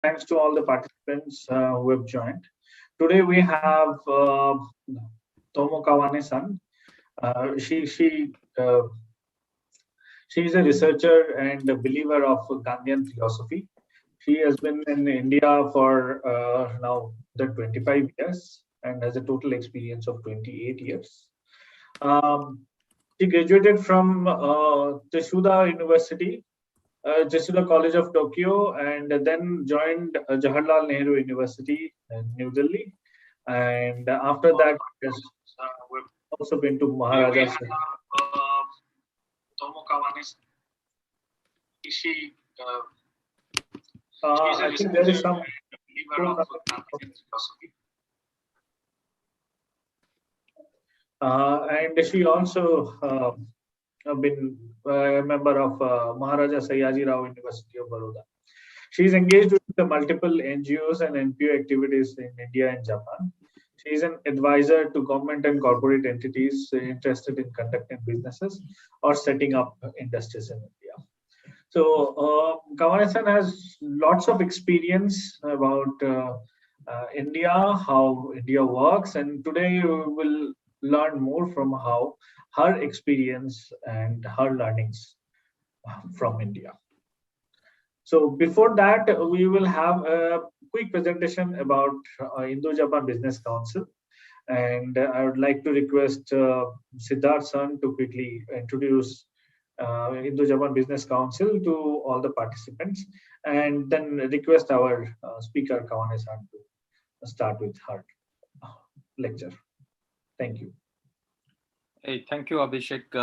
Thanks to all the participants who have joined. Today we have Tomo KAWANE-san. Uh, she she uh, she is a researcher and a believer of Gandhian philosophy. She has been in India for now the 25 years and has a total experience of 28 years. Um, she graduated from Tsuda University, Tsuda College of Tokyo, and then joined Jawaharlal Nehru University in New Delhi. And after that, has also been to Maharaja. Tomo KAWANE. She, I think there is some philosophy. And she also been a member of Maharaja Sayajirao University of Baroda. She is engaged with the multiple NGOs and NPO activities in India and Japan. She is an advisor to government and corporate entities interested in conducting businesses or setting up industries in India. So Kawane-san has lots of experience about India, how India works, and today we will learn more from how her experience and her learnings from India. So before that, we will have a quick presentation about Indo-Japan Business Council. And I would like to request Siddharth San to quickly introduce Indo-Japan Business Council to all the participants, and then request our speaker Kawane-san to start with her lecture. Thank you. Hey, thank you, Abhishek,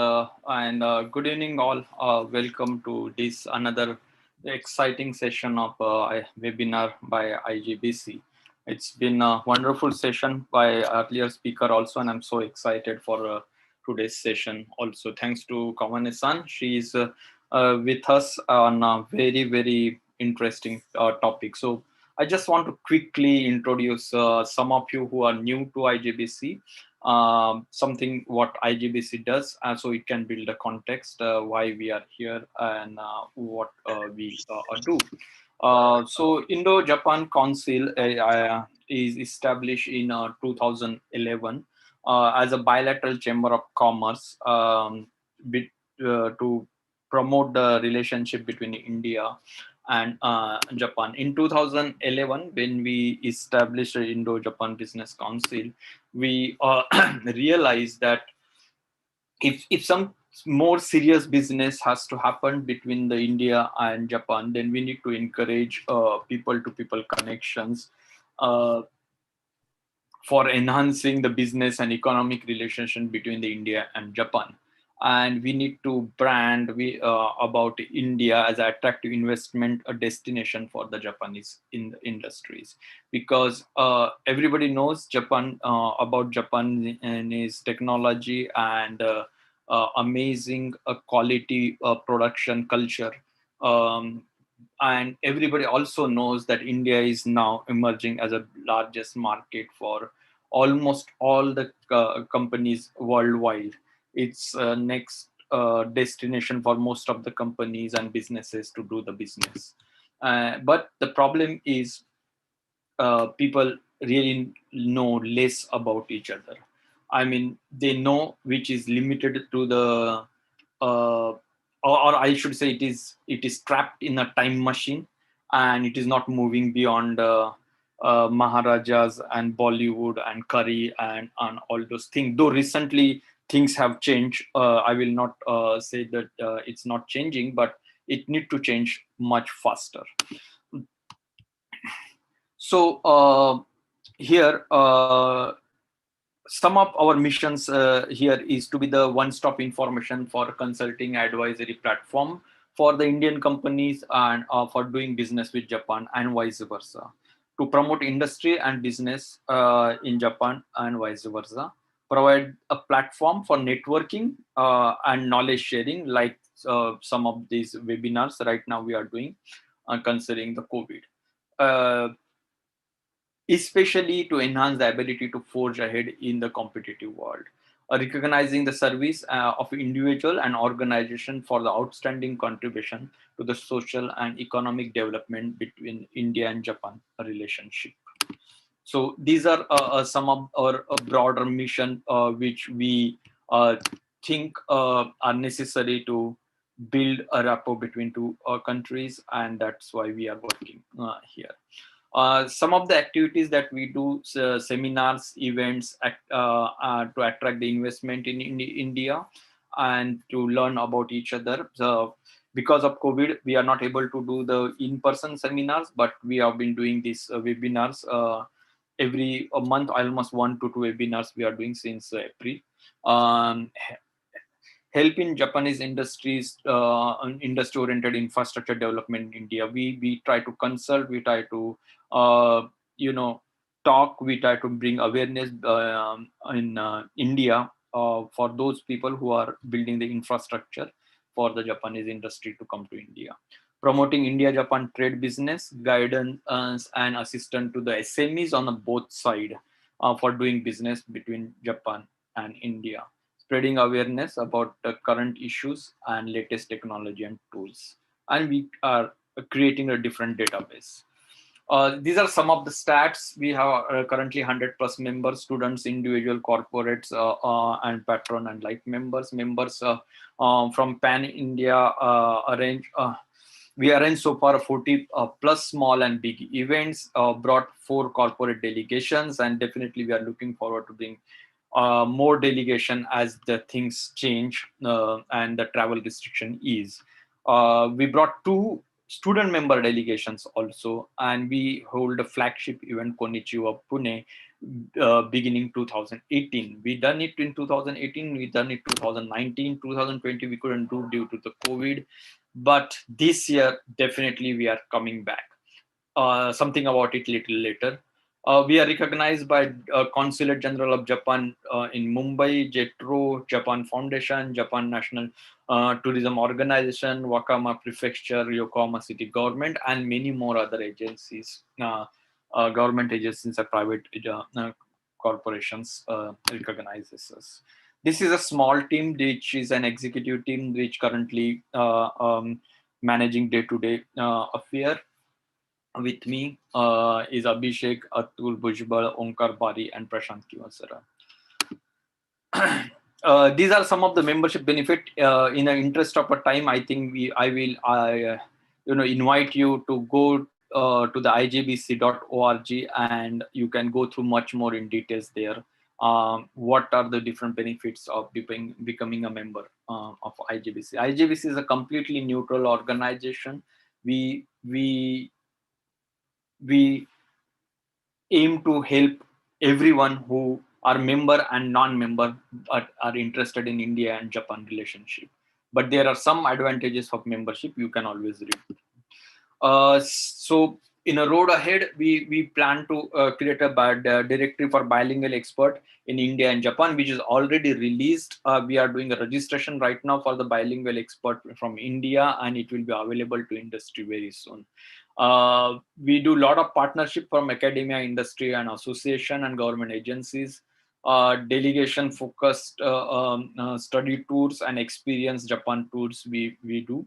and good evening, all. Welcome to this another exciting session of webinar by IGBC. It's been a wonderful session by earlier speaker also, and I'm so excited for today's session also. Thanks to Kawane-san. She is with us on a very, very interesting topic. So I just want to quickly introduce some of you who are new to IGBC. Something what IGBC does, so it can build a context why we are here and what we do. So Indo-Japan Council is established in 2011 as a bilateral chamber of commerce to promote the relationship between India and Japan. In 2011, when we established the Indo-Japan Business Council, we realized that if some more serious business has to happen between the India and Japan, then we need to encourage people-to-people connections for enhancing the business and economic relationship between the India and Japan. And we need to brand about India as an attractive investment destination for the Japanese industries, because everybody knows Japan about Japanese technology and amazing quality production culture. And everybody also knows that India is now emerging as a largest market for almost all the companies worldwide. It's next destination for most of the companies and businesses to do the business. But the problem is people really know less about each other. I mean, they know which is limited to the, or I should say it is trapped in a time machine, and it is not moving beyond Maharajas and Bollywood and curry and all those things. Though recently things have changed. I will not say that it's not changing, but it need to change much faster. So here, some of our missions here is to be the one-stop information for consulting advisory platform for the Indian companies and for doing business with Japan and vice versa. To promote industry and business in Japan and vice versa. Provide a platform for networking and knowledge sharing, like some of these webinars right now we are doing considering the COVID. Especially to enhance the ability to forge ahead in the competitive world. recognizing the service of individual and organization for the outstanding contribution to the social and economic development between India and Japan relationship. So these are some of our broader mission which we think are necessary to build a rapport between two countries, and that's why we are working here. Some of the activities that we do, seminars, events, to attract the investment in India and to learn about each other. So because of COVID, we are not able to do the in-person seminars, but we have been doing these webinars every a month, almost 1 to 2 webinars we are doing since April. Help in Japanese industries, industry-oriented infrastructure development in India. We try to consult, we try to talk, we try to bring awareness in India for those people who are building the infrastructure for the Japanese industry to come to India. Promoting India-Japan trade business, guidance and assistance to the SMEs on the both side for doing business between Japan and India. Spreading awareness about the current issues and latest technology and tools. And we are creating a different database. These are some of the stats. We have currently 100 plus members, students, individual, corporates, and patron and like members. Members from Pan India we arranged so far 40 plus small and big events, brought 4 corporate delegations, and definitely we are looking forward to bring more delegation as the things change and the travel restriction ease. We brought 2 student member delegations also, and we hold a flagship event Konnichiwa Pune beginning 2018. We done it in 2018, we done it 2019, 2020 we couldn't do due to the COVID, but this year definitely we are coming back. Something about it little later. We are recognized by Consulate General of Japan in Mumbai, JETRO, Japan Foundation, Japan National Tourism Organization, Wakayama Prefecture, Yokohama City Government, and many more other agencies, government agencies and private corporations recognizes us. This is a small team, which is an executive team, which currently managing day-to-day affair. With me is Abhishek, Atul Bhujbal, Onkar Bari, and Prashant Kivasara. These are some of the membership benefit. In the interest of a time, I think I will invite you to go to the ijbc.org, and you can go through much more in details there. What are the different benefits of becoming a member of IJBC? IJBC is a completely neutral organization. We aim to help everyone who are member and non-member but are interested in India and Japan relationship. But there are some advantages of membership you can always read. So in a road ahead, we plan to create a directory for bilingual expert in India and Japan, which is already released. We are doing a registration right now for the bilingual expert from India, and it will be available to industry very soon. We do a lot of partnership from academia, industry, and association and government agencies. Delegation focused study tours and experience Japan tours we do.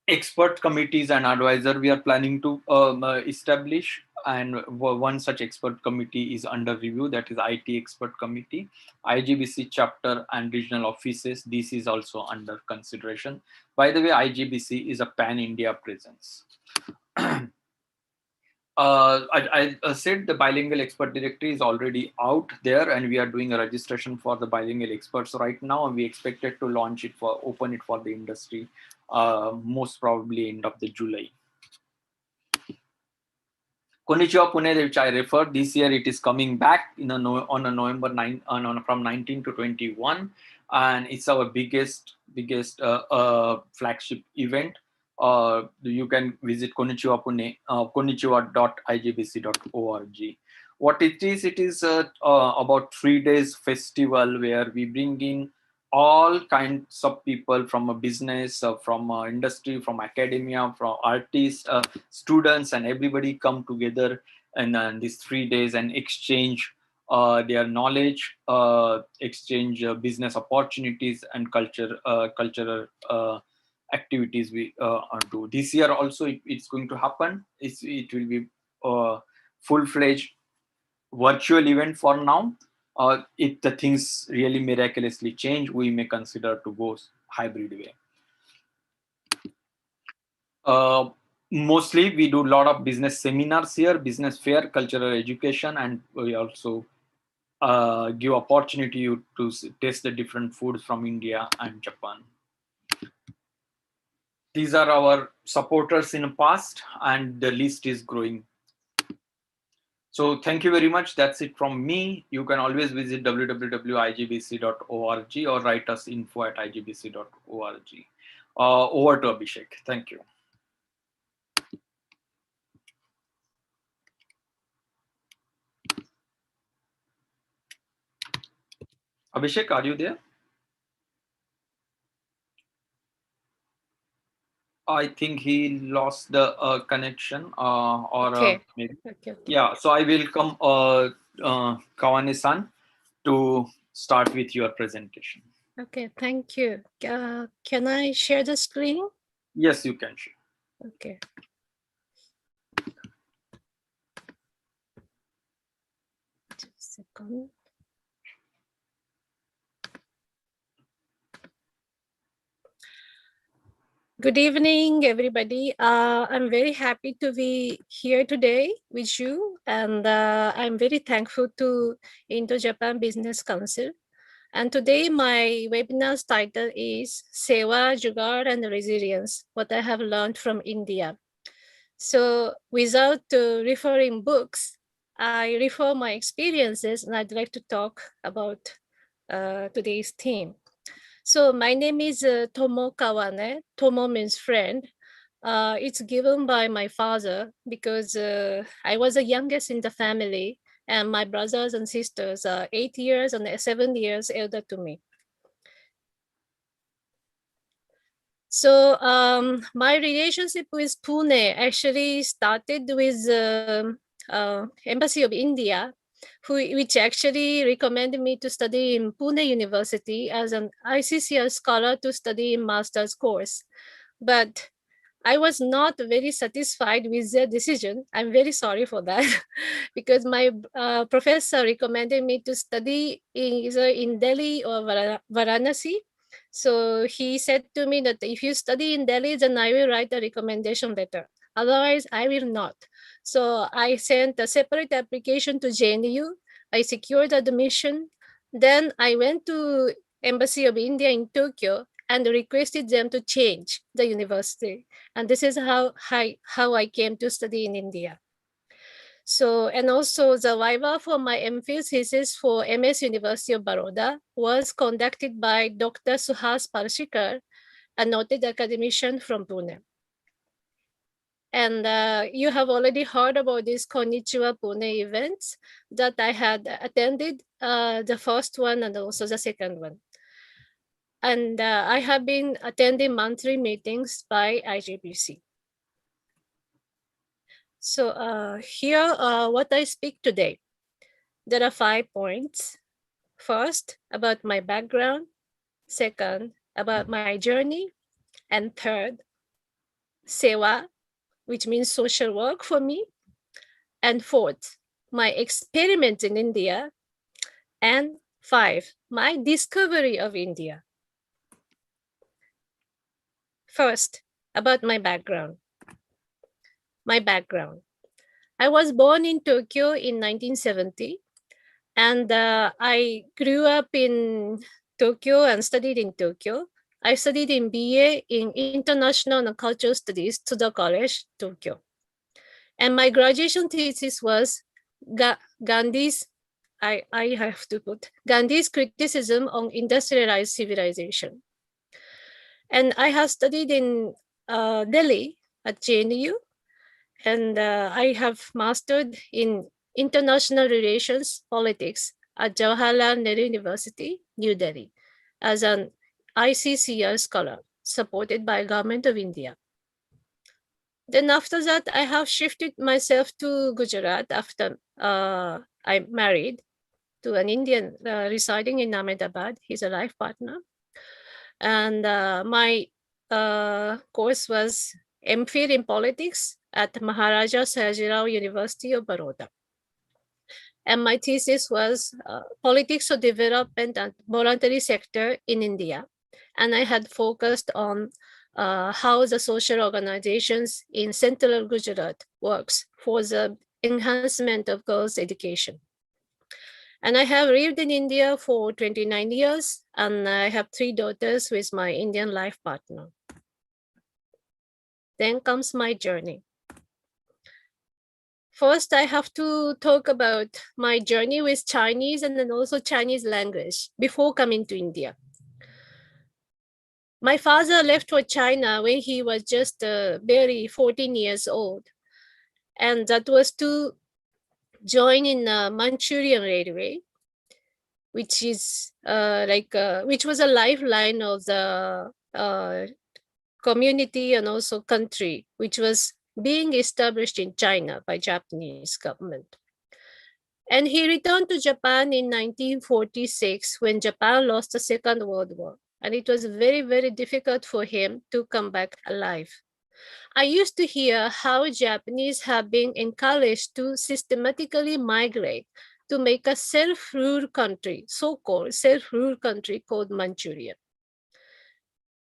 Expert committees and advisor we are planning to establish, and one such expert committee is under review, that is IT expert committee. IGBC chapter and regional offices, this is also under consideration. By the way, IGBC is a pan-India presence. I said the bilingual expert directory is already out there, and we are doing a registration for the bilingual experts right now, and we expected to open it for the industry most probably end of the July. Konnichiwa Pune, which I referred, this year it is coming back on a November 9 from 19 to 21, and it's our biggest flagship event. You can visit Konnichiwa Pune, konnichiwa.ijbc.org. What it is about 3 days festival where we bring in all kinds of people from a business, from industry, from academia, from artists, students, and everybody come together and these 3 days and exchange their knowledge, exchange business opportunities, and cultural activities we do. This year also it's going to happen. It will be full-fledged virtual event for now. If the things really miraculously change, we may consider to go hybrid way. Mostly we do a lot of business seminars here, business fair, cultural education, and we also give opportunity you to taste the different foods from India and Japan. These are our supporters in the past, and the list is growing. So thank you very much. That's it from me. You can always visit www.igbc.org or write us info@igbc.org. Over to Abhishek. Thank you. Abhishek, are you there? I think he lost the connection or maybe. Okay. Yeah, so I welcome Kawane-san to start with your presentation. Okay, thank you. Can I share the screen? Yes, you can share. Okay. Just a second. Good evening, everybody. I'm very happy to be here today with you, and I'm very thankful to Indo-Japan Business Council. And today my webinar's title is Sewa, Jugaad, and Resilience, what I have learned from India. So without referring books, I refer my experiences, and I'd like to talk about today's theme. So my name is Tomo KAWANE. Tomo means friend. It's given by my father because I was the youngest in the family, and my brothers and sisters are 8 years and 7 years elder to me. So my relationship with Pune actually started with Embassy of India, which actually recommended me to study in Pune University as an ICCR scholar to study in master's course. But I was not very satisfied with their decision. I'm very sorry for that because my professor recommended me to study either in Delhi or Varanasi. So he said to me that if you study in Delhi, then I will write a recommendation letter. Otherwise, I will not. So I sent a separate application to JNU. I secured admission. Then I went to Embassy of India in Tokyo and requested them to change the university. And this is how I came to study in India. So, and also the viva for my MPhil thesis for MS University of Baroda was conducted by Dr. Suhas Parshikar, a noted academician from Pune. And you have already heard about these Konnichiwa Pune events that I had attended, the first one and also the second one. And I have been attending monthly meetings by IGBC. So here, what I speak today. There are 5 points. First, about my background. Second, about my journey. And third, Sewa, which means social work for me. And fourth, my experiments in India. And 5, my discovery of India. First, about my background. My background. I was born in Tokyo in 1970, and I grew up in Tokyo and studied in Tokyo. I studied in BA in International and Cultural Studies, Tsuda College, Tokyo. And my graduation thesis was Gandhi's, I have to put, Gandhi's criticism on industrialized civilization. And I have studied in Delhi at JNU, and I have mastered in international relations politics at Jawaharlal Nehru University, New Delhi, as an ICCR scholar supported by Government of India. Then after that, I have shifted myself to Gujarat after I married. to an Indian residing in Ahmedabad. He's a life partner. And my course was MPhil in politics at Maharaja Sayajirao University of Baroda. And my thesis was politics of development and voluntary sector in India. And I had focused on how the social organizations in central Gujarat works for the enhancement of girls' education. And I have lived in India for 29 years, and I have 3 daughters with my Indian life partner. Then comes my journey. First, I have to talk about my journey with Chinese and then also Chinese language before coming to India. My father left for China when he was just barely 14 years old. And that was to join in the Manchurian Railway, which is which was a lifeline of the community and also country, which was being established in China by Japanese government. And he returned to Japan in 1946 when Japan lost the Second World War. And it was very, very difficult for him to come back alive. I used to hear how Japanese have been encouraged to systematically migrate to make a self-ruled country, so-called self-ruled country called Manchuria.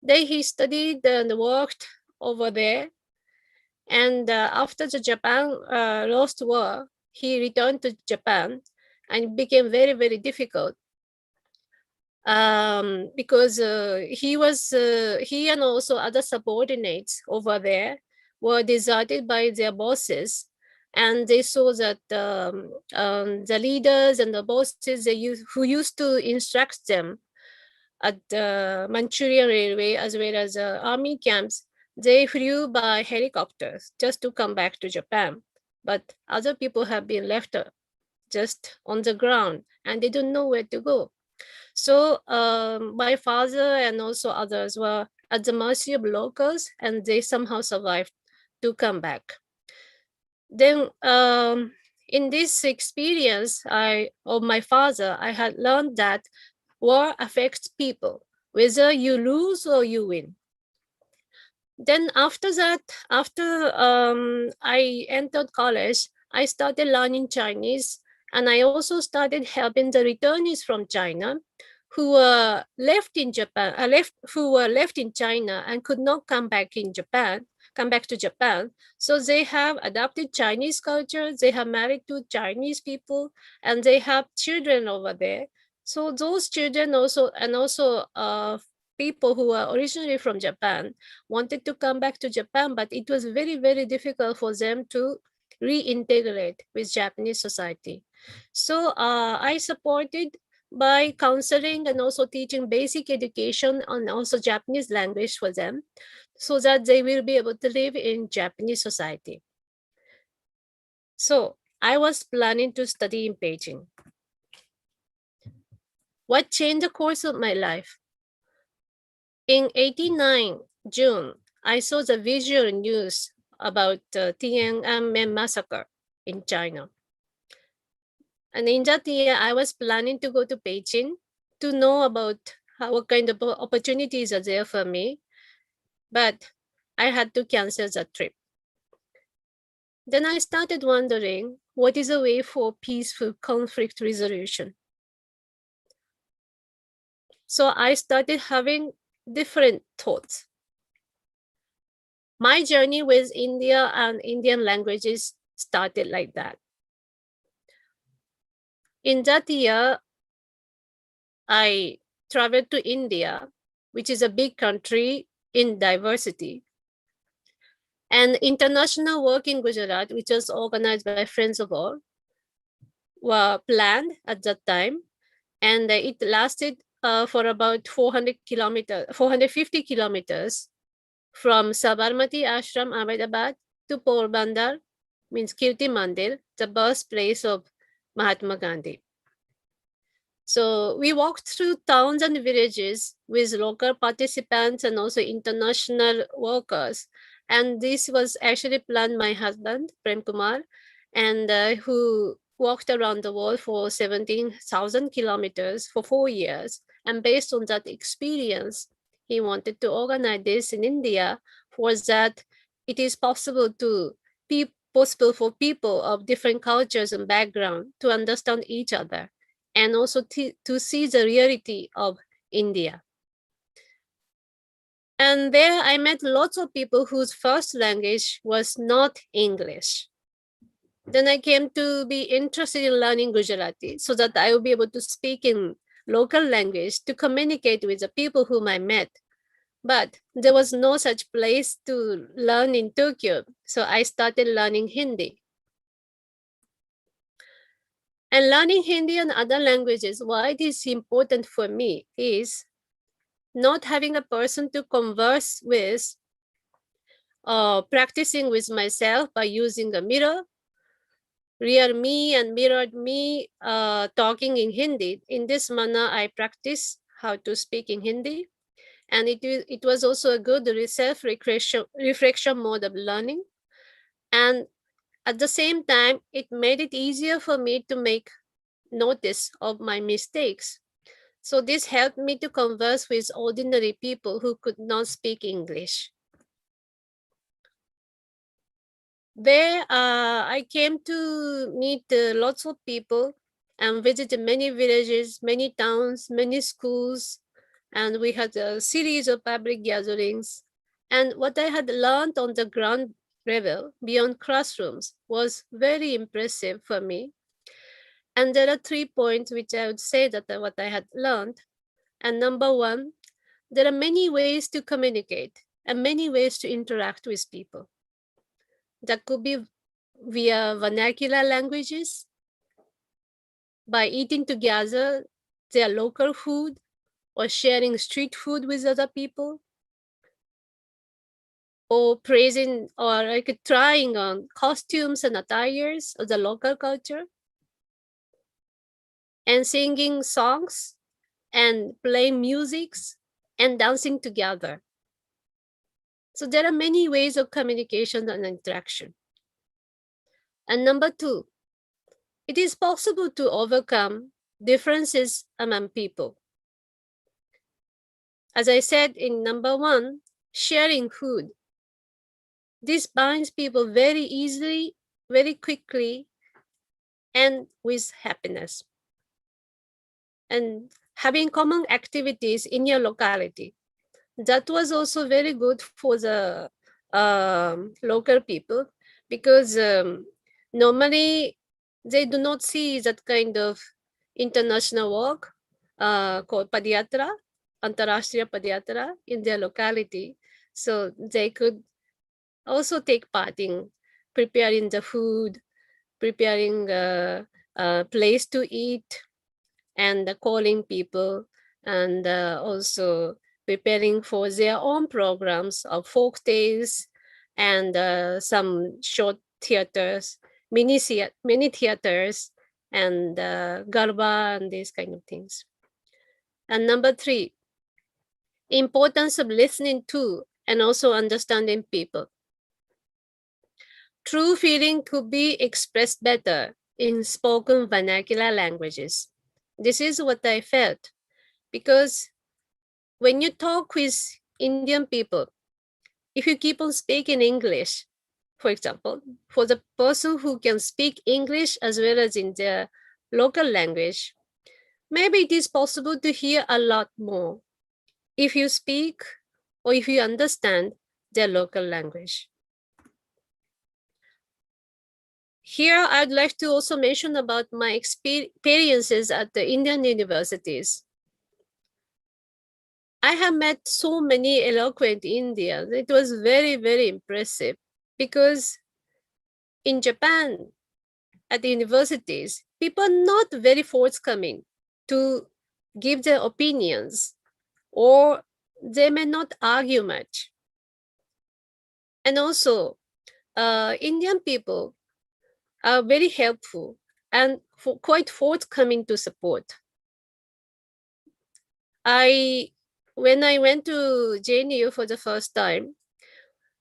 Then he studied and worked over there. And after the Japan lost war, he returned to Japan, and it became very, very difficult because he and also other subordinates over there were deserted by their bosses, and they saw that the leaders and the bosses who used to instruct them at the Manchurian Railway as well as army camps, they flew by helicopters just to come back to Japan. But other people have been left just on the ground and they don't know where to go. So my father and also others were at the mercy of locals, and they somehow survived to come back. Then in this experience of my father, I had learned that war affects people, whether you lose or you win. Then after that, after I entered college, I started learning Chinese, and I also started helping the returnees from China who were left in Japan, who were left in China and could not come back to Japan. So they have adopted Chinese culture, they have married to Chinese people, and they have children over there. So those children also, and also people who were originally from Japan wanted to come back to Japan, but it was very, very difficult for them to reintegrate with Japanese society. So I supported by counseling and also teaching basic education and also Japanese language for them, so that they will be able to live in Japanese society. So I was planning to study in Beijing. What changed the course of my life? In 1989, June, I saw the visual news about Tiananmen massacre in China. And in that year, I was planning to go to Beijing to know about what kind of opportunities are there for me. But I had to cancel that trip. Then I started wondering, what is a way for peaceful conflict resolution? So I started having different thoughts. My journey with India and Indian languages started like that. In that year, I traveled to India, which is a big country in diversity. And international work in Gujarat, which was organized by Friends of All, were planned at that time. And it lasted for about 450 kilometers from Sabarmati Ashram, Ahmedabad to Porbandar, means Kirti Mandir, the birthplace of Mahatma Gandhi. So we walked through towns and villages with local participants and also international workers. And this was actually planned by my husband, Prem Kumar, and who walked around the world for 17,000 kilometers for 4 years. And based on that experience, he wanted to organize this in India for that it is possible for people of different cultures and background to understand each other and also to see the reality of India. And there I met lots of people whose first language was not English. Then I came to be interested in learning Gujarati so that I will be able to speak in local language to communicate with the people whom I met. But there was no such place to learn in Tokyo, so I started learning Hindi. And learning Hindi and other languages, why it is important for me is not having a person to converse with, practicing with myself by using a mirror, real me and mirrored me talking in Hindi. In this manner, I practice how to speak in Hindi. And it was also a good self-reflection mode of learning. And at the same time, it made it easier for me to make notice of my mistakes. So this helped me to converse with ordinary people who could not speak English. There, I came to meet lots of people and visited many villages, many towns, many schools, and we had a series of public gatherings. And what I had learned on the ground level beyond classrooms was very impressive for me. And there are 3 points which I would say that what I had learned. And number one, there are many ways to communicate and many ways to interact with people. That could be via vernacular languages, by eating together their local food, or sharing street food with other people, or praising or like trying on costumes and attires of the local culture, and singing songs and playing musics and dancing together. So there are many ways of communication and interaction. And number two, it is possible to overcome differences among people. As I said in number one, sharing food. This binds people very easily, very quickly, and with happiness. And having common activities in your locality. That was also very good for the local people, because normally they do not see that kind of international walk called Padiyatra, Antarashtriya Padiyatra in their locality. So they could also take part in preparing the food, preparing a place to eat, and calling people, and also preparing for their own programs of folk tales and some short theaters, mini theaters, and garba and these kind of things. And number three, importance of listening to and also understanding people. True feeling could be expressed better in spoken vernacular languages. This is what I felt, because when you talk with Indian people, if you keep on speaking English, for example, for the person who can speak English as well as in their local language, maybe it is possible to hear a lot more if you speak or if you understand their local language. Here, I'd like to also mention about my experiences at the Indian universities. I have met so many eloquent Indians. It was very, very impressive, because in Japan, at the universities, people are not very forthcoming to give their opinions, or they may not argue much. And also, Indian people are very helpful and quite forthcoming to support. When I went to JNU for the first time,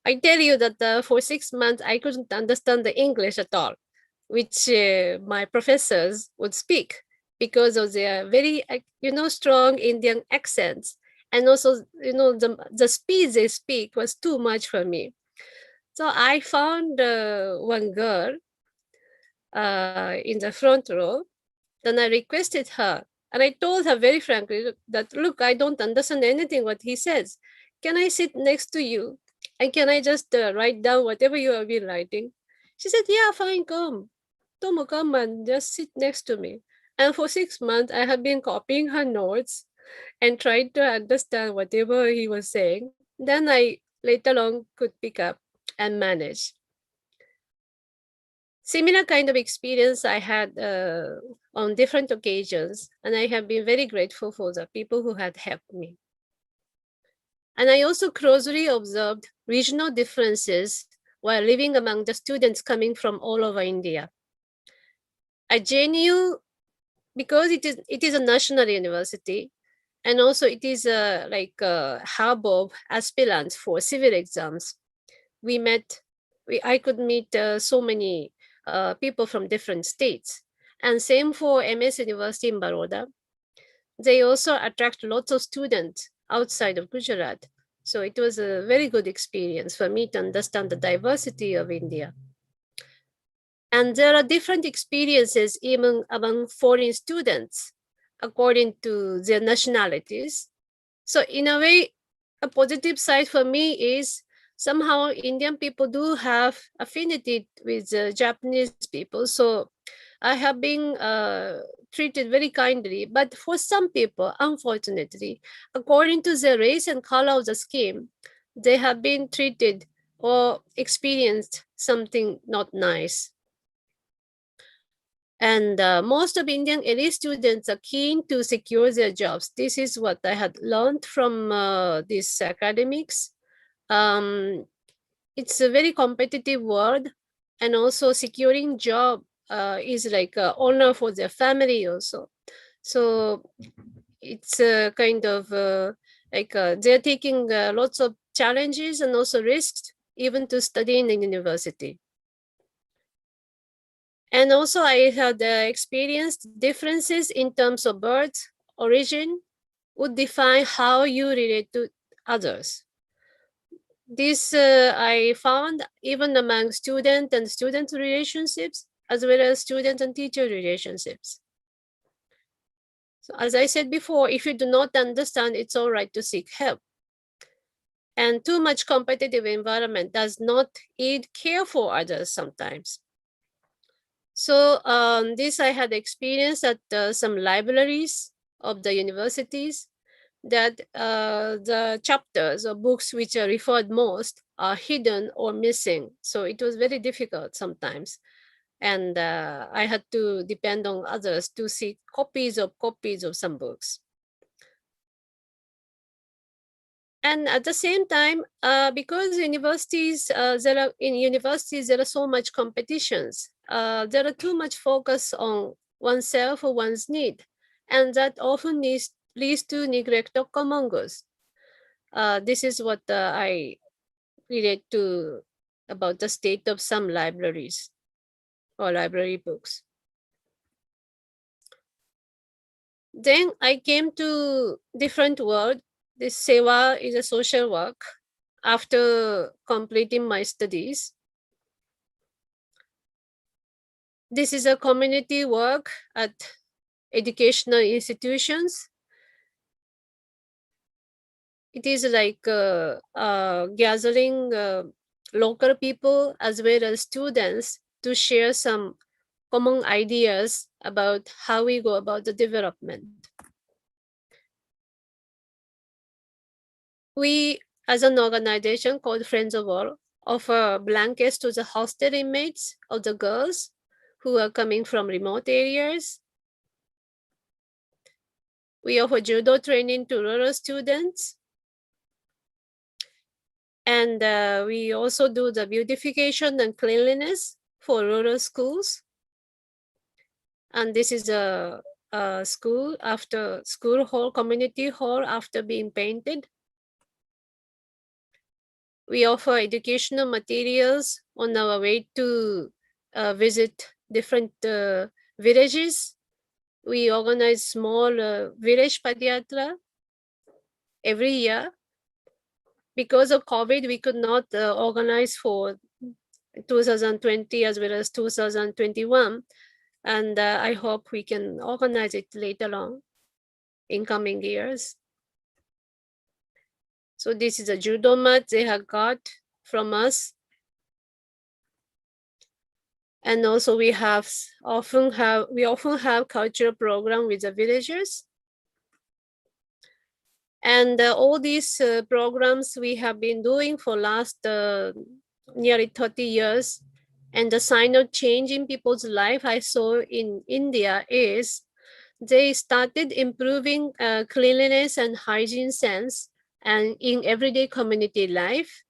I tell you that for 6 months, I couldn't understand the English at all. which my professors would speak because of their very, strong Indian accents. And also, the speed they speak was too much for me. So I found one girl in the front row. Then I requested her, and I told her very frankly that, look, I don't understand anything what he says. Can I sit next to you? And can I just write down whatever you have been writing? She said, yeah, fine, come. Tomo, come and just sit next to me. And for 6 months, I have been copying her notes and trying to understand whatever he was saying. Then I later on could pick up and manage. Similar kind of experience I had on different occasions, and I have been very grateful for the people who had helped me. And I also closely observed regional differences while living among the students coming from all over India. At JNU, because it is a national university, and also it is like a hub of aspirants for civil exams. I could meet so many people from different states. And same for MS University in Baroda. They also attract lots of students outside of Gujarat. So it was a very good experience for me to understand the diversity of India. And there are different experiences even among foreign students according to their nationalities. So in a way, a positive side for me is somehow Indian people do have affinity with Japanese people. So I have been treated very kindly. But for some people, unfortunately, according to the race and color of the skin, they have been treated or experienced something not nice. And most of Indian elite students are keen to secure their jobs. This is what I had learned from these academics. It's a very competitive world, and also securing job is like an honor for their family also. So it's kind of they're taking lots of challenges and also risks even to study in the university. And also I had experienced differences in terms of birth, origin, would define how you relate to others. This I found even among student and student relationships, as well as student and teacher relationships. So as I said before, if you do not understand, it's all right to seek help. And too much competitive environment does not aid care for others sometimes. So this I had experienced at some libraries of the universities, that the chapters or books which are referred most are hidden or missing. So it was very difficult sometimes. And I had to depend on others to see copies of some books. And at the same time, because universities, in universities, there are so much competitions. There are too much focus on oneself or one's need. And that often leads to neglect of commongers. This is what I relate to about the state of some libraries or library books. Then I came to different world. This Sewa is a social work after completing my studies. This is a community work at educational institutions. It is like gathering local people as well as students to share some common ideas about how we go about the development. We, as an organization called Friends of All, offer blankets to the hostel inmates of the girls who are coming from remote areas. We offer judo training to rural students. And we also do the beautification and cleanliness for rural schools. And this is a school after school hall, community hall after being painted. We offer educational materials on our way to visit different villages. We organize small village Padayatra every year. Because of COVID, we could not organize for 2020 as well as 2021. And I hope we can organize it later on in coming years. So this is a judo mat they have got from us. And also we often have cultural program with the villagers. And all these programs we have been doing for last nearly 30 years. And the sign of change in people's life I saw in India is they started improving cleanliness and hygiene sense and in everyday community life.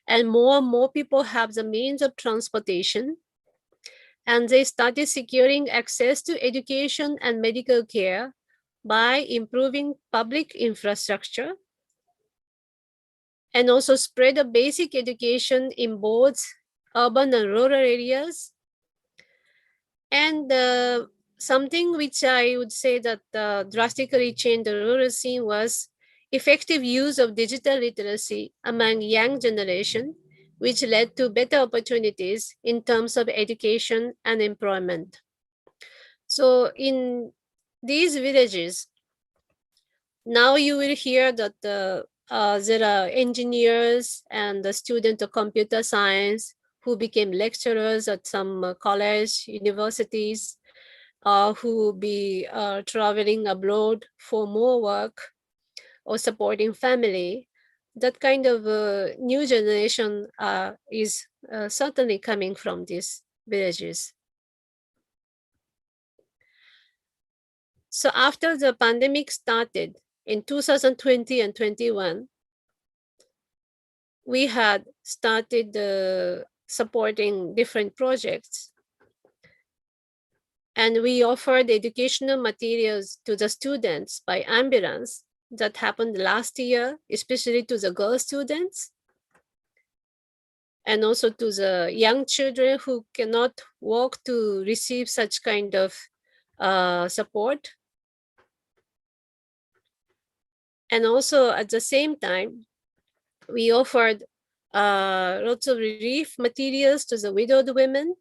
And more people have the means of transportation. And they started securing access to education and medical care by improving public infrastructure and also spread a basic education in both urban and rural areas. And something which I would say that drastically changed the rural scene was effective use of digital literacy among young generation, which led to better opportunities in terms of education and employment. So in these villages, now you will hear that there are engineers and the student of computer science who became lecturers at some college, universities, who will be traveling abroad for more work or supporting family. That kind of new generation is certainly coming from these villages. So after the pandemic started in 2020 and 21, we had started supporting different projects. And we offered educational materials to the students by ambulance. That happened last year, especially to the girl students. And also to the young children who cannot walk to receive such kind of support. And also at the same time, we offered lots of relief materials to the widowed women.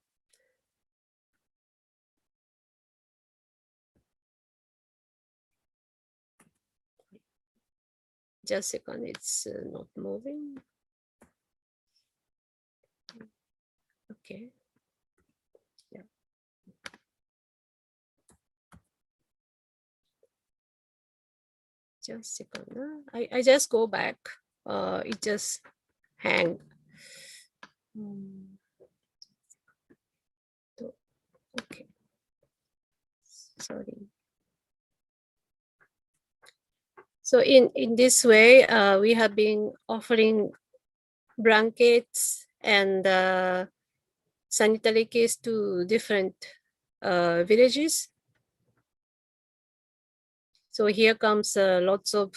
Just a second, it's not moving. Okay. Yeah. Just a second. I just go back. It just hang. Okay. Sorry. So in this way, we have been offering blankets and sanitary kits to different villages. So here comes lots of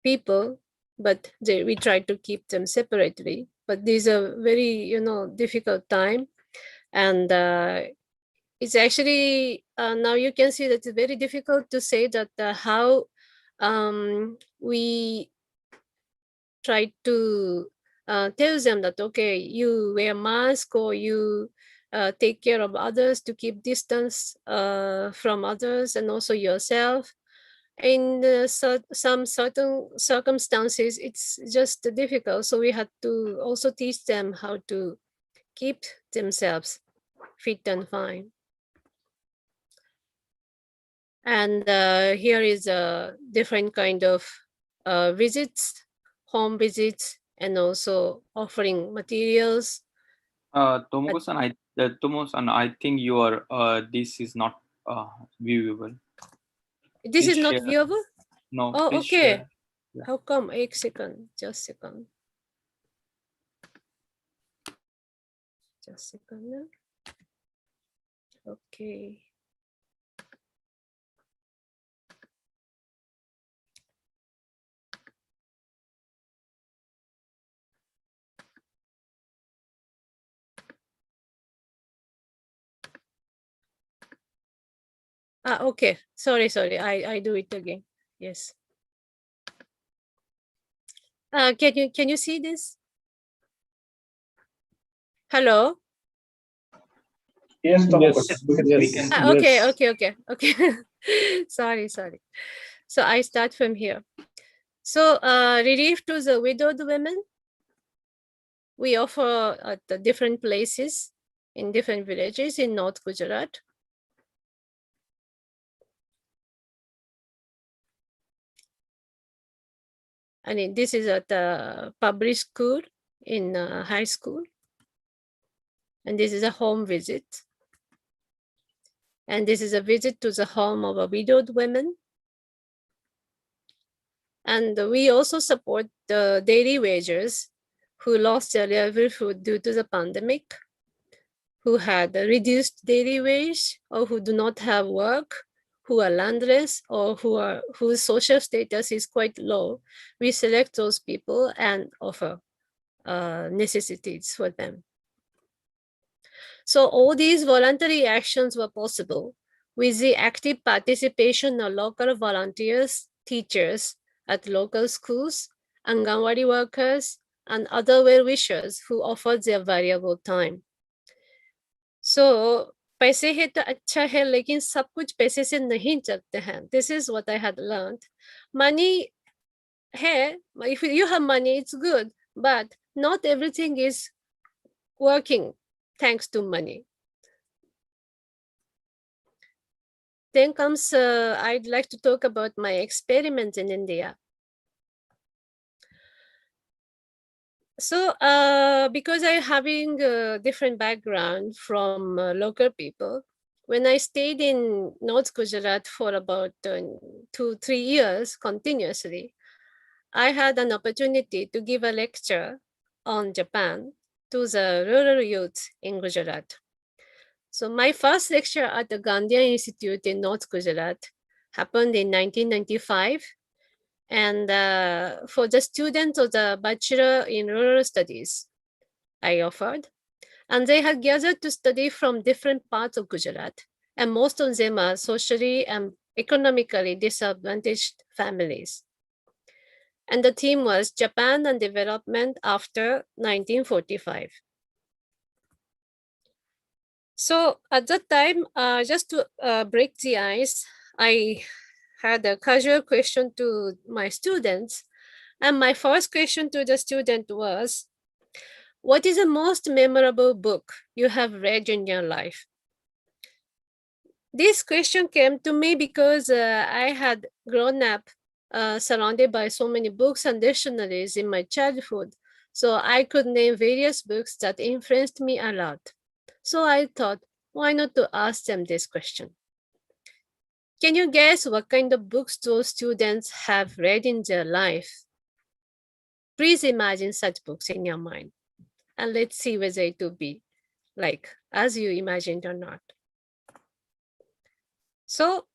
people, but we try to keep them separately. But these are very, difficult time. And it's actually, now you can see that it's very difficult to say that how we try to tell them that, okay, you wear mask or you take care of others to keep distance from others and also yourself. In some certain circumstances, it's just difficult. So we had to also teach them how to keep themselves fit and fine. And here is a different kind of visits, home visits, and also offering materials. Tomo-san, I think your this is not viewable. This Please is not share. viewable? No. Oh, please okay. share. Yeah. How come? 1 second. Just a second. Just a second. Okay. Okay, sorry, I do it again. Yes. Can you see this? Hello? Yes, Tomo, Yes, we yes. can. Okay. Sorry. So I start from here. So relief to the widowed women, we offer at the different places in different villages in North Gujarat. And this is at the public school in high school. And this is a home visit. And this is a visit to the home of a widowed women. And we also support the daily wagers who lost their livelihood due to the pandemic, who had a reduced daily wage, or who do not have work, who are landless, or whose social status is quite low. We select those people and offer necessities for them. So all these voluntary actions were possible with the active participation of local volunteers, teachers at local schools, Anganwadi workers, and other well-wishers who offered their valuable time. So पैसे है तो अच्छा है, लेकिन सब कुछ पैसे से नहीं चलते हैं. This is what I had learned. Money है, if you have money, it's good, but not everything is working thanks to money. Then comes, I'd like to talk about my experiment in India. So because I'm having a different background from local people, when I stayed in North Gujarat for about 2-3 years continuously, I had an opportunity to give a lecture on Japan to the rural youth in Gujarat. So my first lecture at the Gandhian Institute in North Gujarat happened in 1995. And for the students of the Bachelor in Rural Studies, I offered. And they had gathered to study from different parts of Gujarat. And most of them are socially and economically disadvantaged families. And the theme was Japan and development after 1945. So at that time, just to break the ice, I had a casual question to my students. And my first question to the student was, what is the most memorable book you have read in your life? This question came to me because I had grown up surrounded by so many books and dictionaries in my childhood. So I could name various books that influenced me a lot. So I thought, why not to ask them this question? Can you guess what kind of books those students have read in their life? Please imagine such books in your mind. And let's see whether it will be like as you imagined or not. So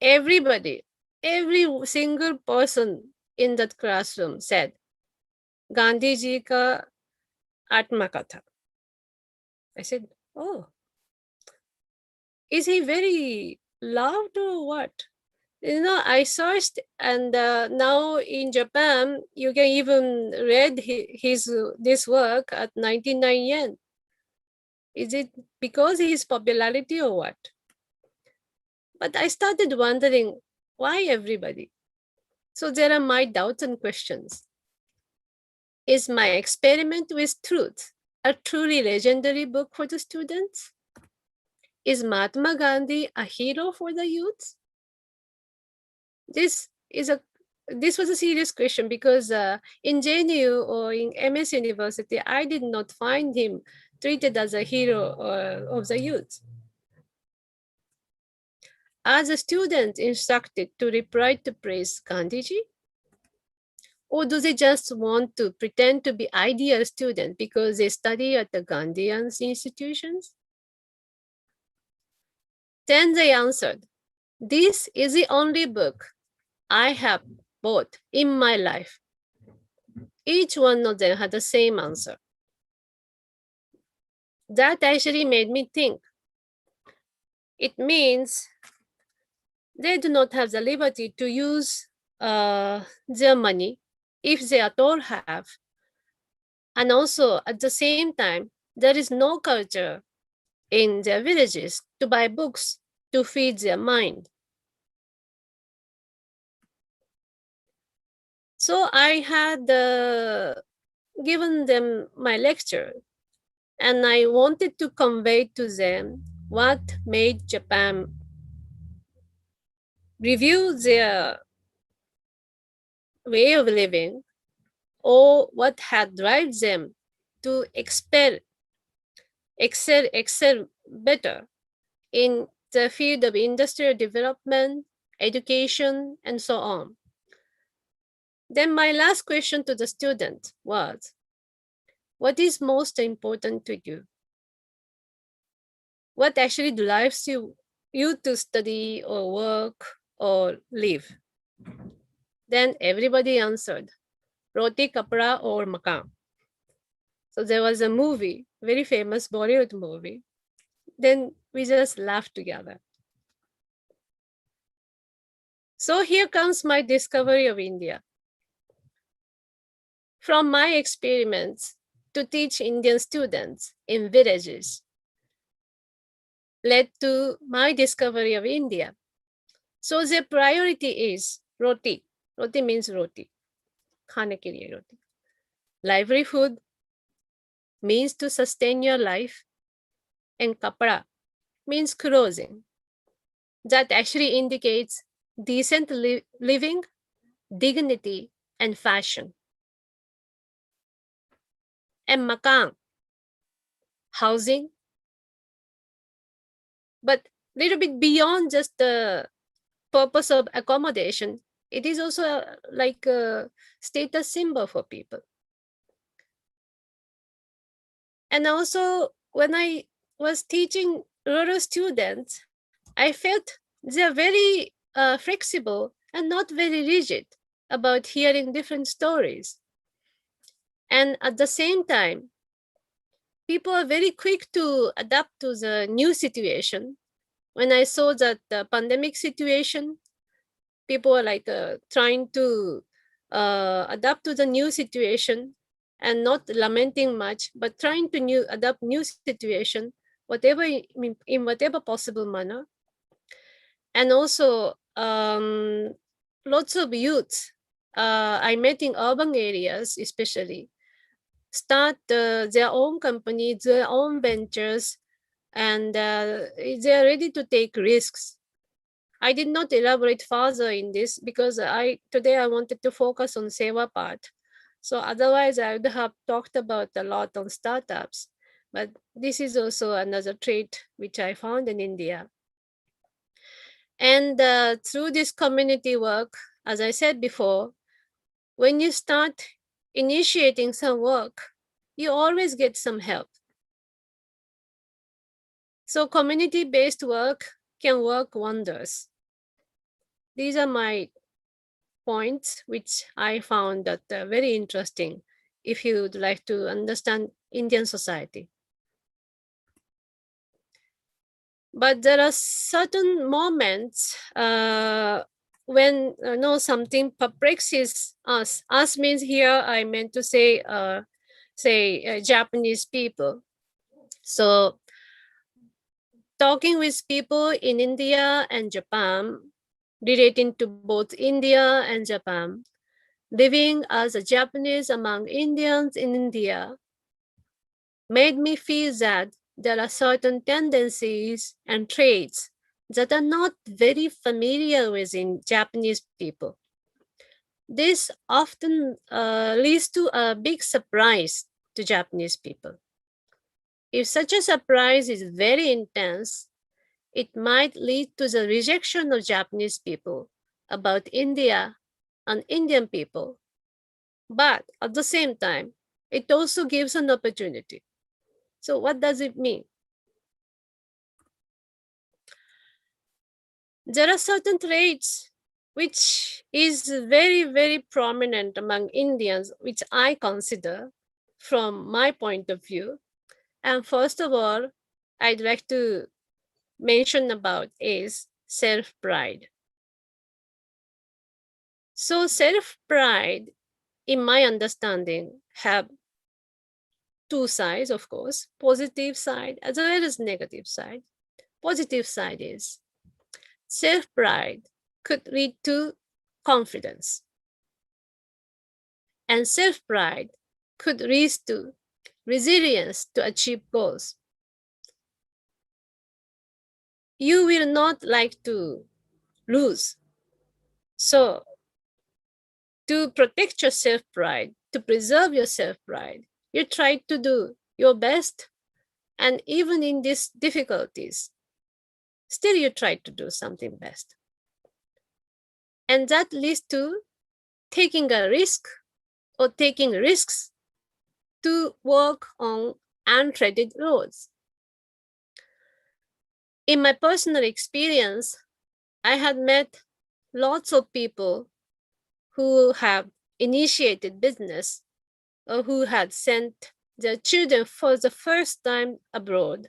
everybody, every single person in that classroom said, Gandhi ji ka Atmakatha. I said, oh, is he very loved or what? You know, I searched, and now in Japan, you can even read this work at 99 yen. Is it because of his popularity or what? But I started wondering, why everybody? So there are my doubts and questions. Is my experiment with truth a truly legendary book for the students? Is Mahatma Gandhi a hero for the youth? This was a serious question because in JNU or in MS University, I did not find him treated as a hero of the youth. Are the students instructed to reply to praise Gandhiji? Or do they just want to pretend to be ideal students because they study at the Gandhian institutions? Then they answered, this is the only book I have bought in my life. Each one of them had the same answer. That actually made me think. It means they do not have the liberty to use their money, if they at all have. And also, at the same time, there is no culture in their villages to buy books to feed their mind. So I had given them my lecture, and I wanted to convey to them what made Japan review their way of living, or what had driven them to excel better in the field of industrial development, education, and so on. Then my last question to the student was, what is most important to you? What actually drives you to study or work or live? Then everybody answered, roti, kapra, or makan. So there was a movie, very famous Bollywood movie. Then we just laughed together. So here comes my discovery of India. From my experiments to teach Indian students in villages led to my discovery of India. So the priority is roti. Roti means roti. Khane ke liye roti. Livelihood means to sustain your life. And kapra means clothing. That actually indicates decent living, dignity, and fashion. And makan, housing, but little bit beyond just the purpose of accommodation, it is also like a status symbol for people. And also, when I was teaching rural students, I felt they're very flexible and not very rigid about hearing different stories. And at the same time, people are very quick to adapt to the new situation. When I saw that the pandemic situation, people were like trying to adapt to the new situation and not lamenting much, but trying to adapt new situation, whatever in whatever possible manner. And also, lots of youths I met in urban areas, especially, start their own company, their own ventures, and they are ready to take risks. I did not elaborate further in this because today I wanted to focus on Sewa part. So otherwise I would have talked about a lot on startups, but this is also another trait which I found in India. And through this community work, as I said before, when you start initiating some work, you always get some help. So community-based work can work wonders. These are my points which I found that very interesting if you would like to understand Indian society. But there are certain moments when something perplexes us. Us means here I meant to say Japanese people. So talking with people in India and Japan, relating to both India and Japan, living as a Japanese among Indians in India, made me feel that there are certain tendencies and traits that are not very familiar within Japanese people. This often leads to a big surprise to Japanese people. If such a surprise is very intense, it might lead to the rejection of Japanese people about India and Indian people. But at the same time, it also gives an opportunity. So what does it mean? There are certain traits which is very, very prominent among Indians, which I consider from my point of view. And first of all, I'd like to mention about is self-pride. So self-pride, in my understanding, have two sides, of course, positive side as well as negative side. Positive side is self-pride could lead to confidence, and self-pride could lead to resilience to achieve goals. You will not like to lose. So to protect your self-pride, to preserve your self-pride, you try to do your best. And even in these difficulties, still you try to do something best. And that leads to taking a risk or taking risks to walk on untreaded roads. In my personal experience, I had met lots of people who have initiated business or who had sent their children for the first time abroad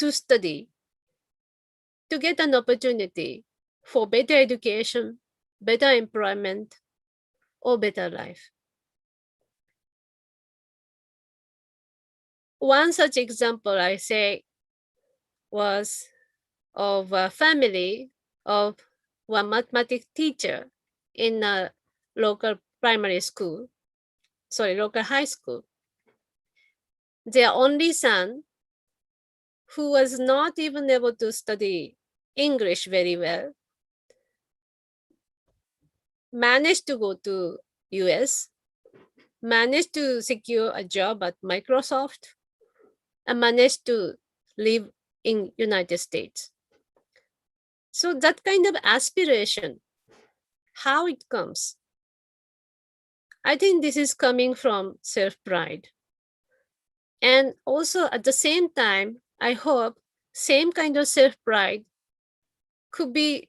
to study, to get an opportunity for better education, better employment, or better life. One such example I say was of a family of one mathematics teacher in a local primary school, local high school. Their only son, who was not even able to study English very well, managed to go to US, managed to secure a job at Microsoft, and managed to live in United States. So that kind of aspiration, how it comes, I think this is coming from self-pride. And also at the same time, I hope same kind of self-pride could be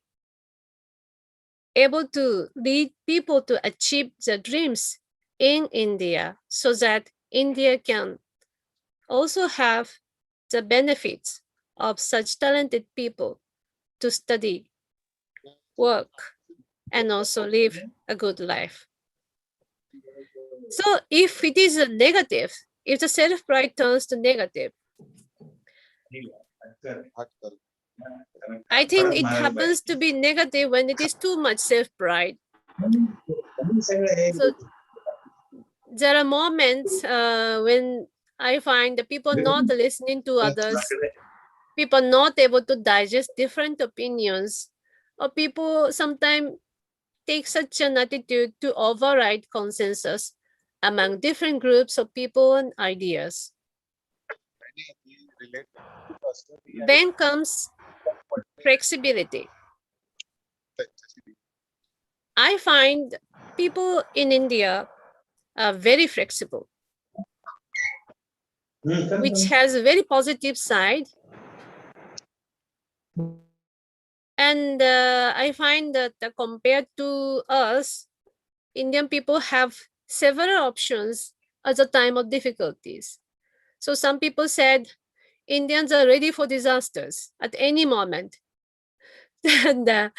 able to lead people to achieve their dreams in India so that India can also have the benefits of such talented people to study, work, and also live a good life. So if it is a negative, if the self-pride turns to negative, I think it happens to be negative when it is too much self-pride. So there are moments when I find the people not listening to others, people not able to digest different opinions, or people sometimes take such an attitude to override consensus among different groups of people and ideas. Then comes flexibility. I find people in India are very flexible, which has a very positive side. And I find that compared to us, Indian people have several options at the time of difficulties. So some people said Indians are ready for disasters at any moment. And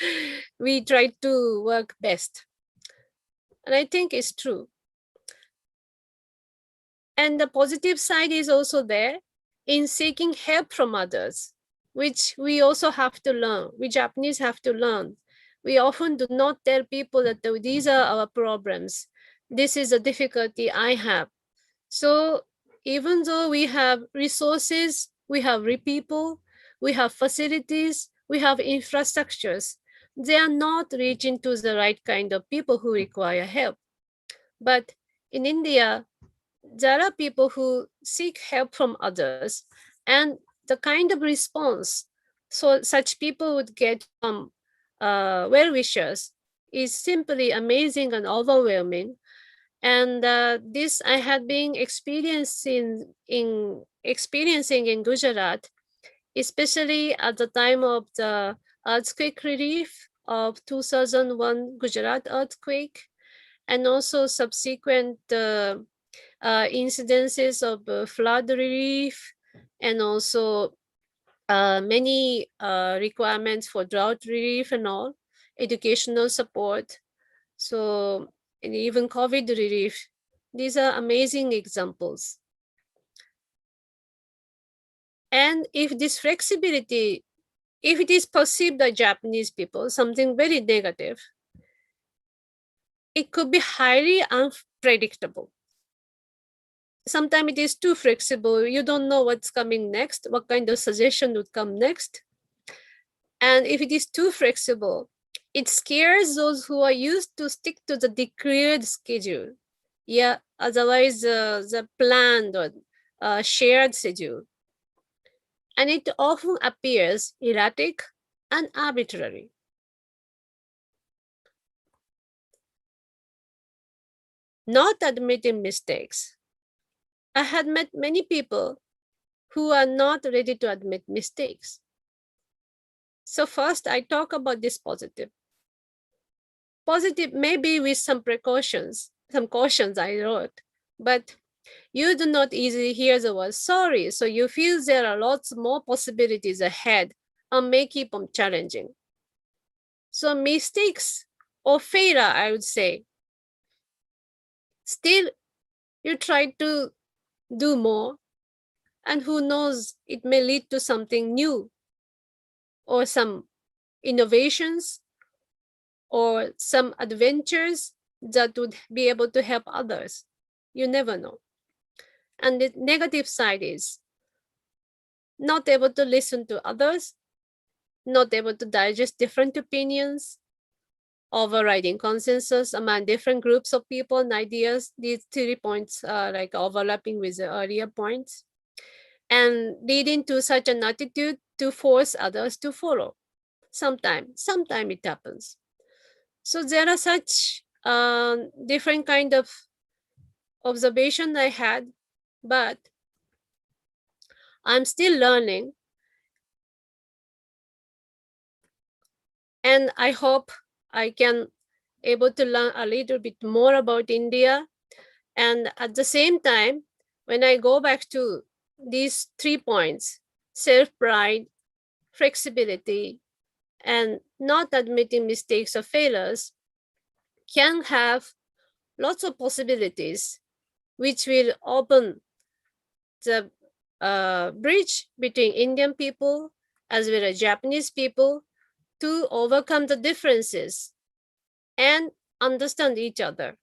we try to work best. And I think it's true. And the positive side is also there in seeking help from others, which we also have to learn, we Japanese have to learn. We often do not tell people that these are our problems. This is a difficulty I have. So even though we have resources, we have people, we have facilities, we have infrastructures, they are not reaching to the right kind of people who require help. But in India, there are people who seek help from others, and the kind of response so such people would get from well-wishers is simply amazing and overwhelming. And this I had been experiencing in Gujarat, especially at the time of the earthquake relief of 2001 Gujarat earthquake, and also subsequent incidences of flood relief, and also many requirements for drought relief and all, educational support. So, and even COVID relief, these are amazing examples. And if this flexibility, if it is perceived by Japanese people, something very negative, it could be highly unpredictable. Sometimes it is too flexible. You don't know what's coming next, what kind of suggestion would come next. And if it is too flexible, it scares those who are used to stick to the declared schedule. Yeah, otherwise the planned or shared schedule. And it often appears erratic and arbitrary. Not admitting mistakes. I had met many people who are not ready to admit mistakes. So first, I talk about this positive. Positive maybe with some precautions, some cautions I wrote, but you do not easily hear the word sorry, so you feel there are lots more possibilities ahead and may keep on challenging. So mistakes or failure, I would say. Still, you try to do more, and who knows, it may lead to something new or some innovations or some adventures that would be able to help others. You never know. And the negative side is not able to listen to others, not able to digest different opinions, overriding consensus among different groups of people and ideas. These 3 points are like overlapping with the earlier points, and leading to such an attitude to force others to follow. Sometimes it happens. So there are such different kind of observation I had, but I'm still learning. And I hope I can able to learn a little bit more about India. And at the same time, when I go back to these 3 points, self-pride, flexibility, and not admitting mistakes or failures, can have lots of possibilities, which will open the bridge between Indian people as well as Japanese people to overcome the differences and understand each other.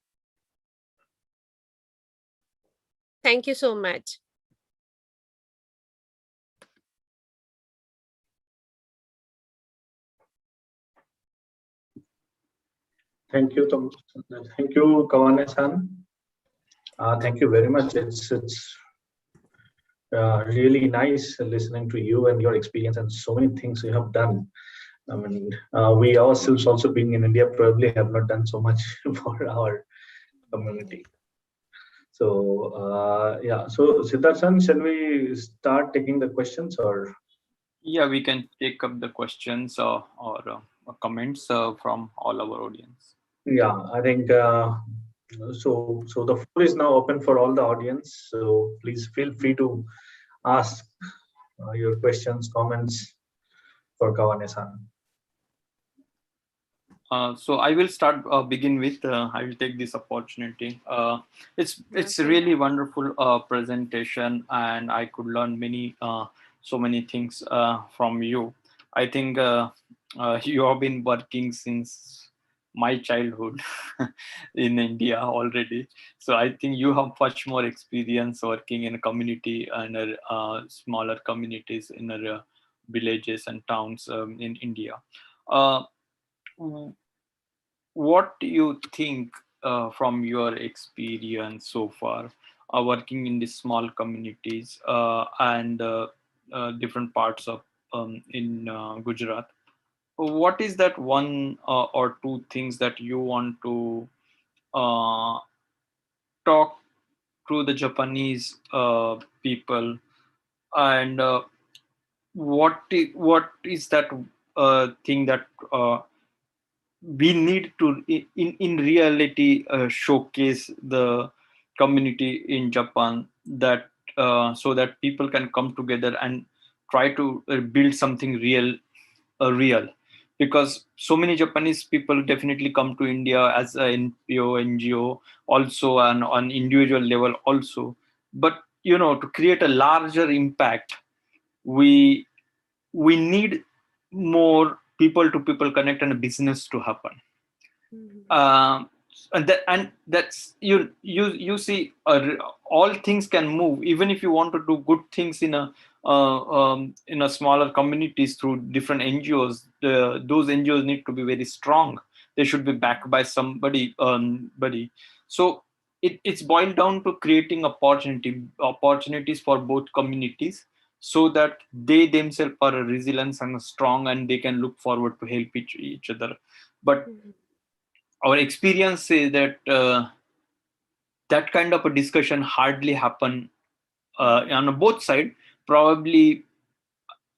Thank you so much. Thank you, Tom. Thank you, Kawane-san. Thank you very much. It's really nice listening to you and your experience and so many things you have done. I mean, we ourselves also being in India probably have not done so much for our community. So yeah, so Siddharth-san, shall we start taking the questions or? Yeah, we can take up the questions or comments from all our audience. Yeah, I think so. So the floor is now open for all the audience. So please feel free to ask your questions, comments for Kawane-san. So I will start. Begin with. I will take this opportunity. It's a really wonderful presentation, and I could learn so many things from you. I think you have been working since my childhood in India already. So I think you have much more experience working in a community and smaller communities in villages and towns in India. What do you think from your experience so far working in these small communities and different parts of in Gujarat? What is that one or two things that you want to talk to the Japanese people, and what is that thing that we need to in reality showcase the community in Japan, that so that people can come together and try to build something real. because so many Japanese people definitely come to India as an NPO, NGO, also, and on individual level also. But to create a larger impact, we need more people to people connect and a business to happen. And that's you see, all things can move. Even if you want to do good things in a smaller communities through different NGOs, those NGOs need to be very strong. They should be backed by somebody. So it's boiled down to creating opportunities for both communities, so that they themselves are resilient and strong, and they can look forward to help each other. But our experience is that that kind of a discussion hardly happen on both sides, probably,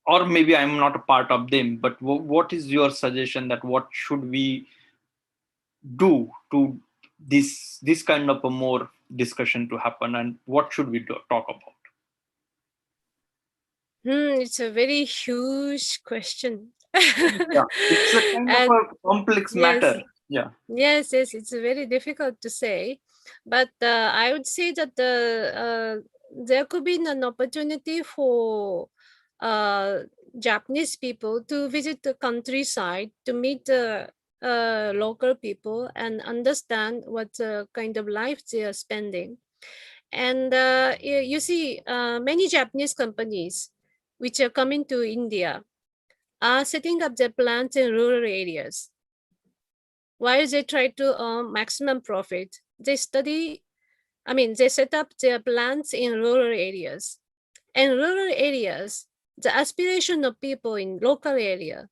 or maybe I'm not a part of them. But what is your suggestion, that what should we do to this kind of a more discussion to happen, and what should we talk about? It's a very huge question. Yeah, it's a kind of a complex matter. Yeah. Yes, it's very difficult to say, but I would say that there could be an opportunity for Japanese people to visit the countryside, to meet the local people and understand what kind of life they are spending. And you see, many Japanese companies which are coming to India are setting up their plants in rural areas. While they try to earn maximum profit, they set up their plants in rural areas. And rural areas, the aspiration of people in local area,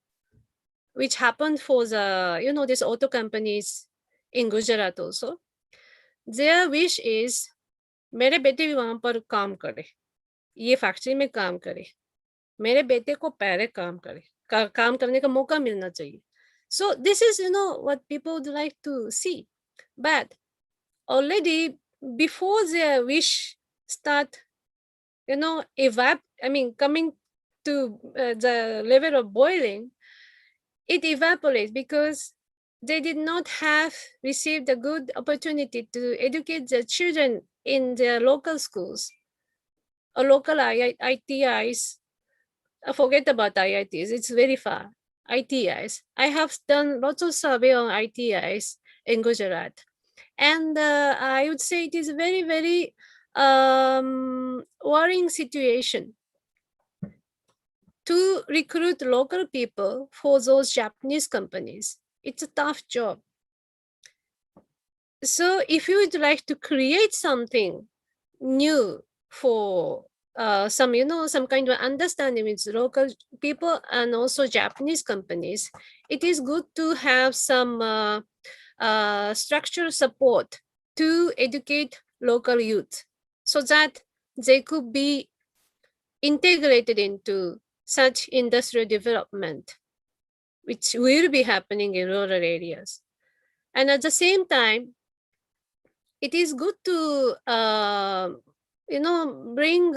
which happened for the, these auto companies in Gujarat also, their wish is, मेरे बेटे भी वहां पर काम करे, ये factory में काम करे, मेरे बेटे को पहले काम करे, काम करने का मौका मिलना चाहिए. So this is, what people would like to see. But already before their wish start, coming to the level of boiling, it evaporates because they did not have received a good opportunity to educate their children in their local schools or local ITIs. Forget about IITs, it's very far. ITIs. I have done lots of survey on ITIs in Gujarat. And I would say it is a very, very worrying situation to recruit local people for those Japanese companies. It's a tough job. So if you would like to create something new for some kind of understanding with local people and also Japanese companies, it is good to have some structural support to educate local youth so that they could be integrated into such industrial development, which will be happening in rural areas. And at the same time, it is good to bring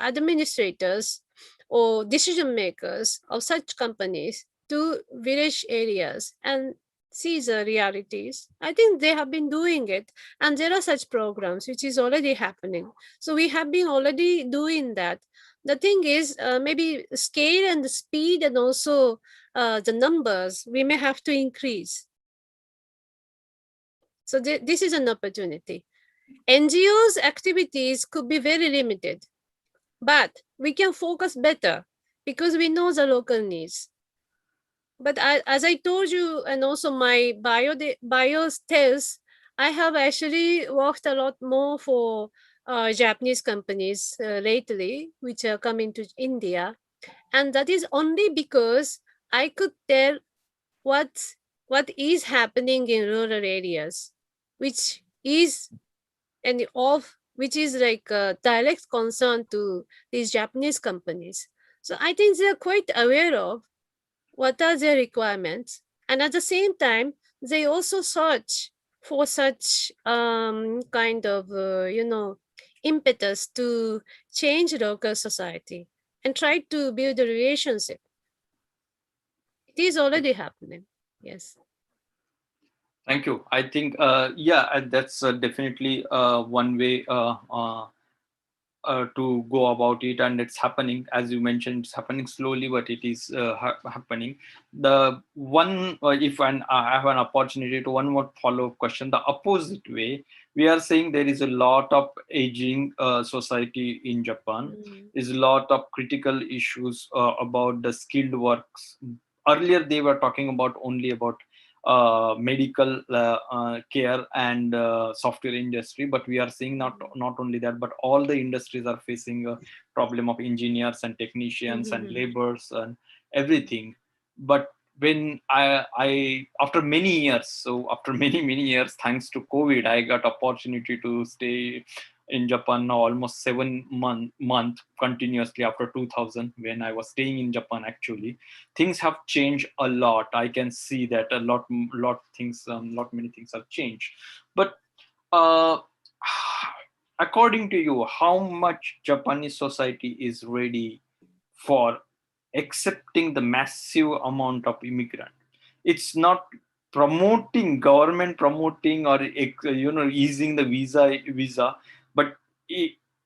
administrators or decision makers of such companies to village areas and see the realities. I think they have been doing it, and there are such programs which is already happening. So we have been already doing that. The thing is, maybe scale and the speed and also the numbers, we may have to increase. So this is an opportunity. NGOs activities could be very limited, but we can focus better because we know the local needs. But as I told you, and also my bio tells, I have actually worked a lot more for Japanese companies lately, which are coming to India. And that is only because I could tell what is happening in rural areas, which is which is like a direct concern to these Japanese companies. So I think they're quite aware of what are their requirements. And at the same time, they also search for such kind of, impetus to change local society and try to build a relationship. it is already happening. Yes. Thank you. I think, that's definitely one way to go about it, and it's happening. As you mentioned, it's happening slowly, but it is happening. The one, if I have an opportunity to one more follow-up question, the opposite way, we are saying there is a lot of aging society in Japan. Is a lot of critical issues about the skilled works. Earlier, they were talking about only about medical care and software industry, but we are seeing not only that, but all the industries are facing a problem of engineers and technicians and laborers and everything. But when I after many years, so after many years, thanks to COVID, I got opportunity to stay in Japan now almost 7 month continuously after 2000, when I was staying in Japan. Actually, things have changed a lot. I can see that a lot many things have changed. But uh, according to you, how much Japanese society is ready for accepting the massive amount of immigrant? It's not government promoting or easing the visa, but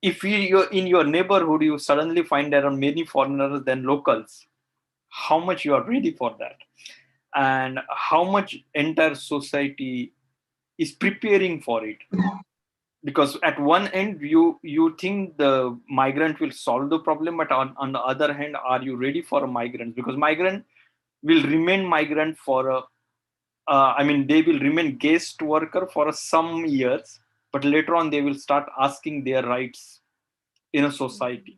if you're in your neighborhood, you suddenly find there are many foreigners than locals. How much you are ready for that, and how much entire society is preparing for it? Because at one end you think the migrant will solve the problem, but on the other hand, are you ready for a migrant? Because migrant will remain migrant for a they will remain guest worker for some years, but later on they will start asking their rights in a society.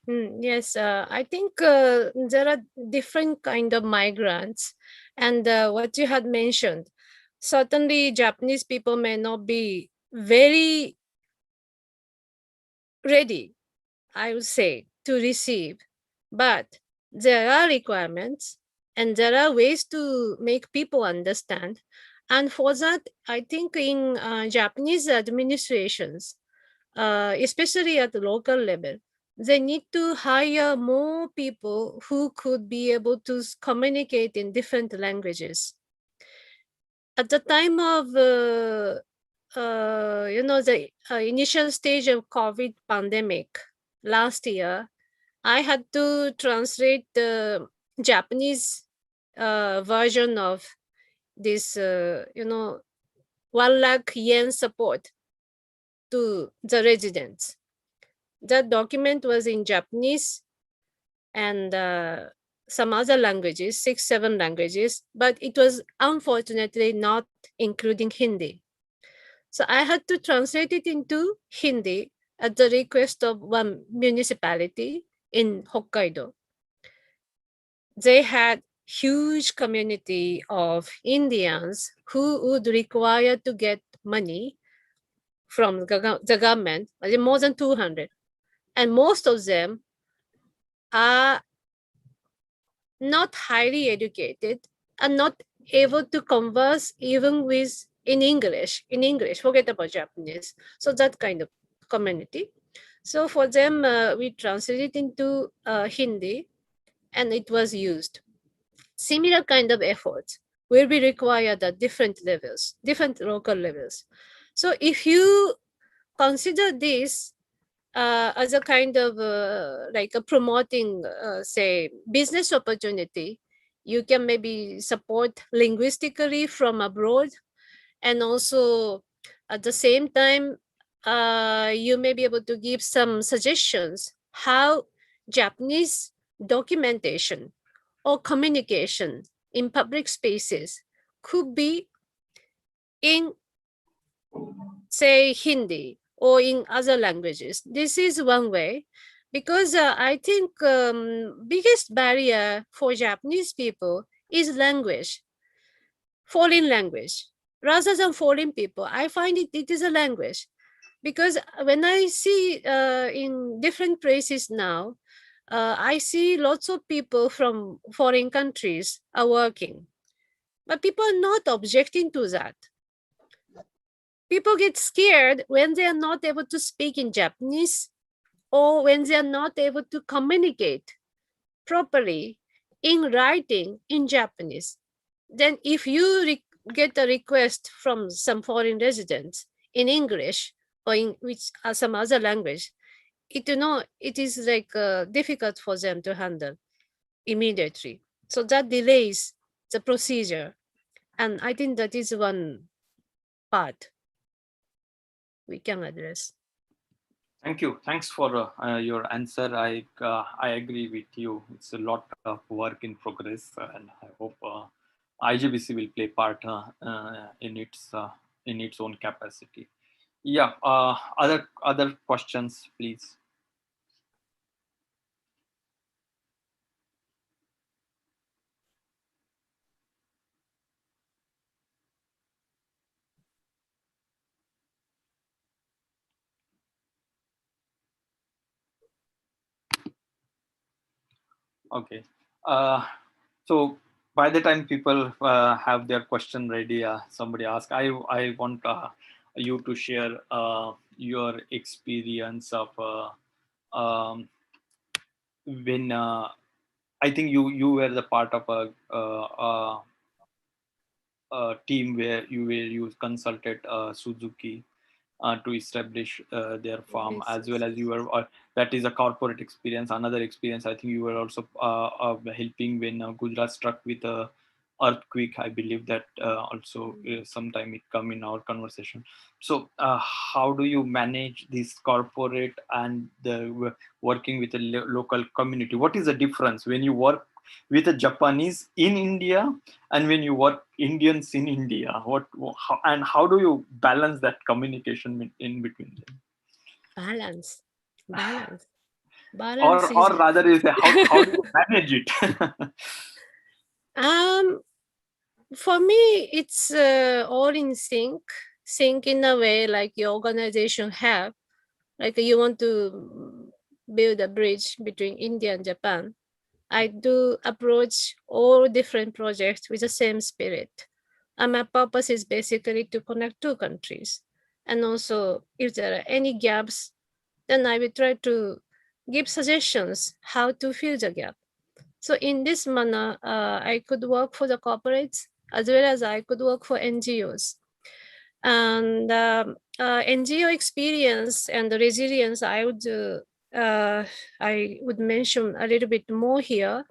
Yes, I think there are different kind of migrants, and what you had mentioned, certainly Japanese people may not be very ready, I would say, to receive, but there are requirements and there are ways to make people understand. And for that, I think in Japanese administrations, especially at the local level, they need to hire more people who could be able to communicate in different languages. At the time of the initial stage of COVID pandemic last year, I had to translate the Japanese version of this 1 lakh yen support to the residents. That document was in Japanese and some other languages, 6-7 languages, but it was unfortunately not including Hindi. So I had to translate it into Hindi at the request of one municipality in Hokkaido. They had huge community of Indians who would require to get money from the government, more than 200. And most of them are not highly educated and not able to converse even with in English, forget about Japanese. So that kind of community. So for them, we translated into Hindi and it was used. Similar kind of efforts will be required at different levels, different local levels. So if you consider this as a kind of like a promoting, say, business opportunity, you can maybe support linguistically from abroad, and also at the same time, you may be able to give some suggestions how Japanese documentation or communication in public spaces could be in, say, Hindi or in other languages. This is one way, because I think biggest barrier for Japanese people is language, foreign language. Rather than foreign people, I find it is a language. Because when I see in different places now, I see lots of people from foreign countries are working. But people are not objecting to that. People get scared when they are not able to speak in Japanese or when they are not able to communicate properly in writing in Japanese. Then if you get a request from some foreign residents in English or in which some other language, it is like difficult for them to handle immediately. So that delays the procedure. And I think that is one part we can address. Thank you. Thanks for your answer. I agree with you. It's a lot of work in progress, and I hope IGBC will play part in its own capacity. Yeah. Other questions, please. Okay. So by the time people have their question ready, somebody ask. I want you to share your experience of when I think you were the part of a team where you consulted Suzuki to establish their farm, as well as you were that is a corporate experience. Another experience, I think you were also helping when Gujarat struck with a earthquake. I believe that also sometime it come in our conversation. So how do you manage this corporate and the working with a local community? What is the difference when you work with a Japanese in India and when you work Indians in India? How do you balance that communication in between them? Balance. Or rather is how do you manage it? For me, it's all in sync in a way like your organization have, like you want to build a bridge between India and Japan. I do approach all different projects with the same spirit. And my purpose is basically to connect two countries. And also, if there are any gaps, then I will try to give suggestions how to fill the gap. So in this manner, I could work for the corporates as well as I could work for NGOs. And NGO experience and the resilience, I would mention a little bit more here.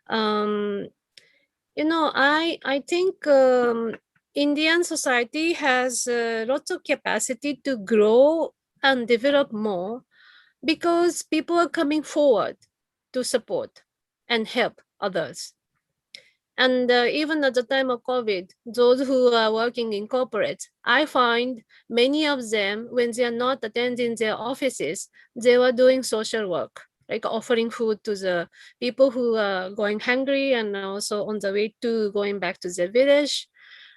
I think Indian society has lots of capacity to grow and develop more because people are coming forward to support and help others. And even at the time of COVID, those who are working in corporates, I find many of them, when they are not attending their offices, they were doing social work, like offering food to the people who are going hungry and also on the way to going back to their village.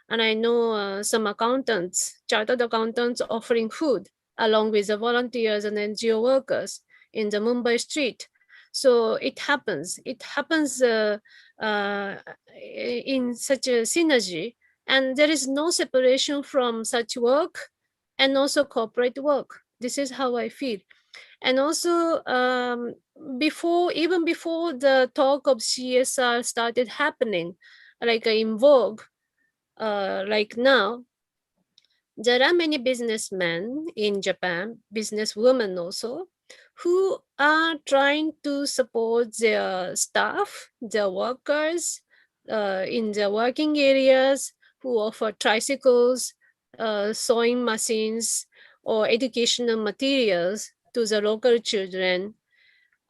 And I know some accountants, chartered accountants offering food along with the volunteers and NGO workers in the Mumbai street. So it happens. It happens in such a synergy, and there is no separation from such work and also corporate work. This is how I feel. And also, even before the talk of CSR started happening, like in vogue, like now, there are many businessmen in Japan, businesswomen also, who are trying to support their staff, their workers in their working areas, who offer tricycles, sewing machines, or educational materials to the local children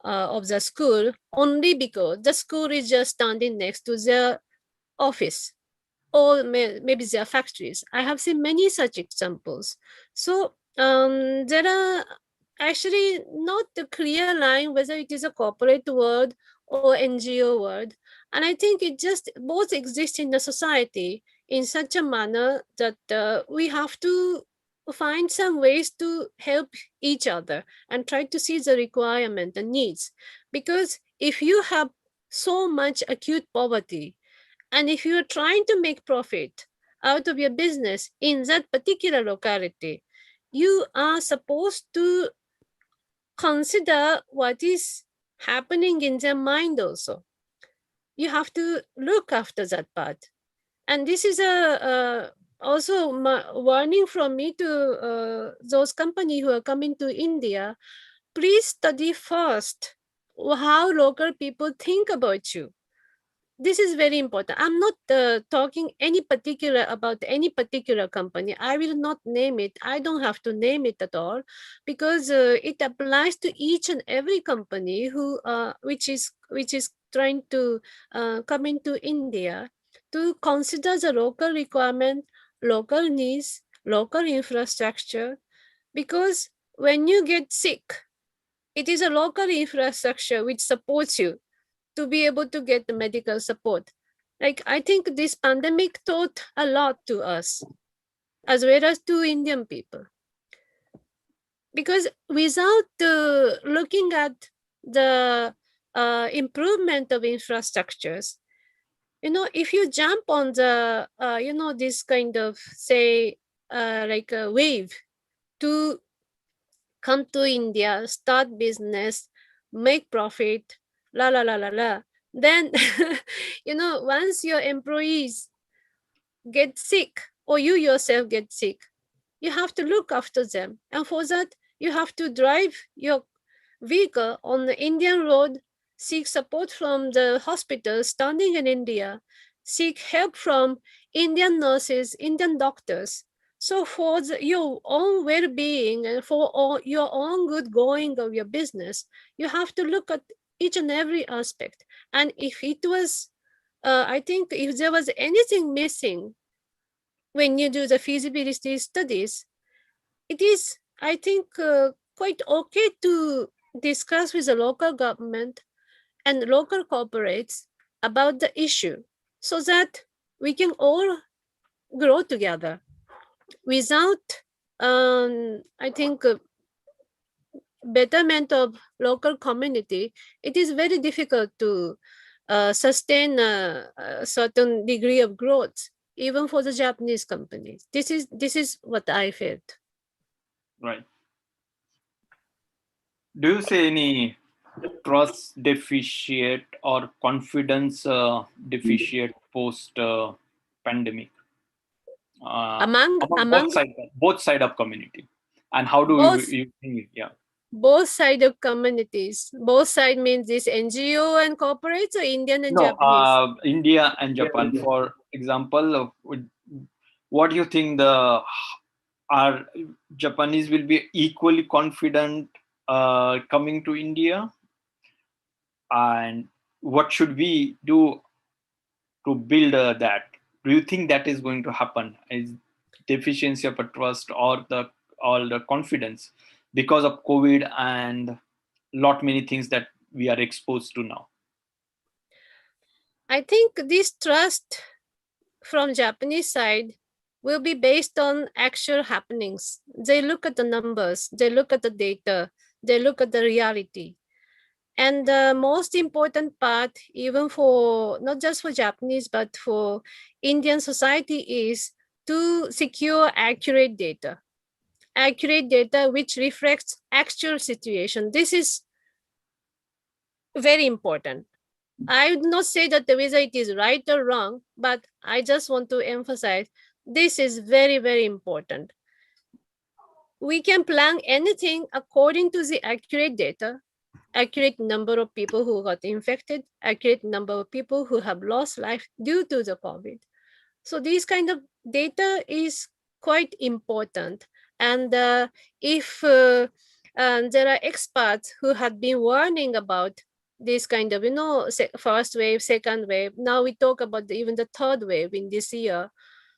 of the school, only because the school is just standing next to their office or maybe their factories. I have seen many such examples. So there are actually not a clear line whether it is a corporate world or NGO world. And I think it just both exist in the society in such a manner that we have to find some ways to help each other and try to see the requirement and needs. Because if you have so much acute poverty, and if you're trying to make profit out of your business in that particular locality, you are supposed to consider what is happening in their mind also. you have to look after that part. And this is also warning from me to those companies who are coming to India. Please study first how local people think about you. This is very important. I'm not talking about any particular company. I will not name it. I don't have to name it at all, because it applies to each and every company who which is trying to come into India, to consider the local requirement, local needs, local infrastructure. Because when you get sick, it is a local infrastructure which supports you to be able to get the medical support. Like, I think this pandemic taught a lot to us, as well as to Indian people. Because without looking at the improvement of infrastructures, if you jump on the, this kind of, say, like a wave to come to India, start business, make profit, la la la la la. Then, once your employees get sick or you yourself get sick, you have to look after them. And for that, you have to drive your vehicle on the Indian road, seek support from the hospitals standing in India, seek help from Indian nurses, Indian doctors. So for your own well-being and for your own good going of your business, you have to look at each and every aspect. And if it was, I think if there was anything missing when you do the feasibility studies, it is, I think, quite okay to discuss with the local government and local corporates about the issue, so that we can all grow together. Without, I think, betterment of local community, it is very difficult to sustain a certain degree of growth, even for the Japanese companies. This is what I felt. Right. Do you see any trust deficit or confidence deficit post pandemic Among both side of community? And how do you think? Yeah. Both side of communities. Both side means this NGO and corporates, or Indian and Japanese? India and Japan. Yeah. For example, what do you think our Japanese will be equally confident coming to India? And what should we do to build that? Do you think that is going to happen? Is deficiency of a trust or the confidence because of COVID and lot many things that we are exposed to now? I think this trust from Japanese side will be based on actual happenings. They look at the numbers, they look at the data, they look at the reality. And the most important part, even for not just for Japanese, but for Indian society, is to secure accurate data which reflects actual situation. This is very important. I would not say that whether it is right or wrong, but I just want to emphasize this is very, very important. We can plan anything according to the accurate data, accurate number of people who got infected, accurate number of people who have lost life due to the COVID. So this kind of data is quite important. And if there are experts who have been warning about this kind of, first wave, second wave, now we talk about even the third wave in this year.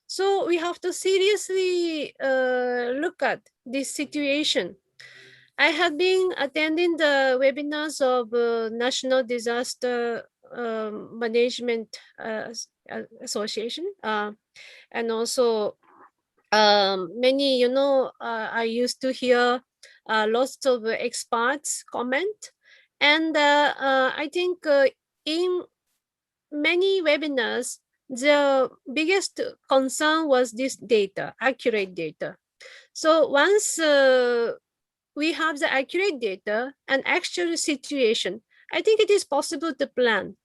So we have to seriously look at this situation. I have been attending the webinars of National Disaster Management Association, and also many, I used to hear lots of experts comment. And I think in many webinars, the biggest concern was this data, accurate data. So once we have the accurate data and actual situation, I think it is possible to plan.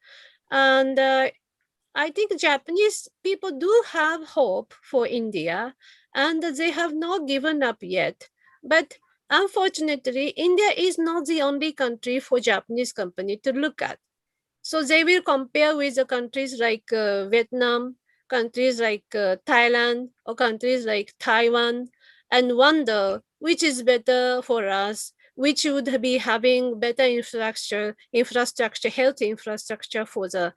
And I think Japanese people do have hope for India, and they have not given up yet. But unfortunately, India is not the only country for Japanese company to look at. So they will compare with the countries like Vietnam, countries like Thailand, or countries like Taiwan, and wonder which is better for us, which would be having better infrastructure, health infrastructure for the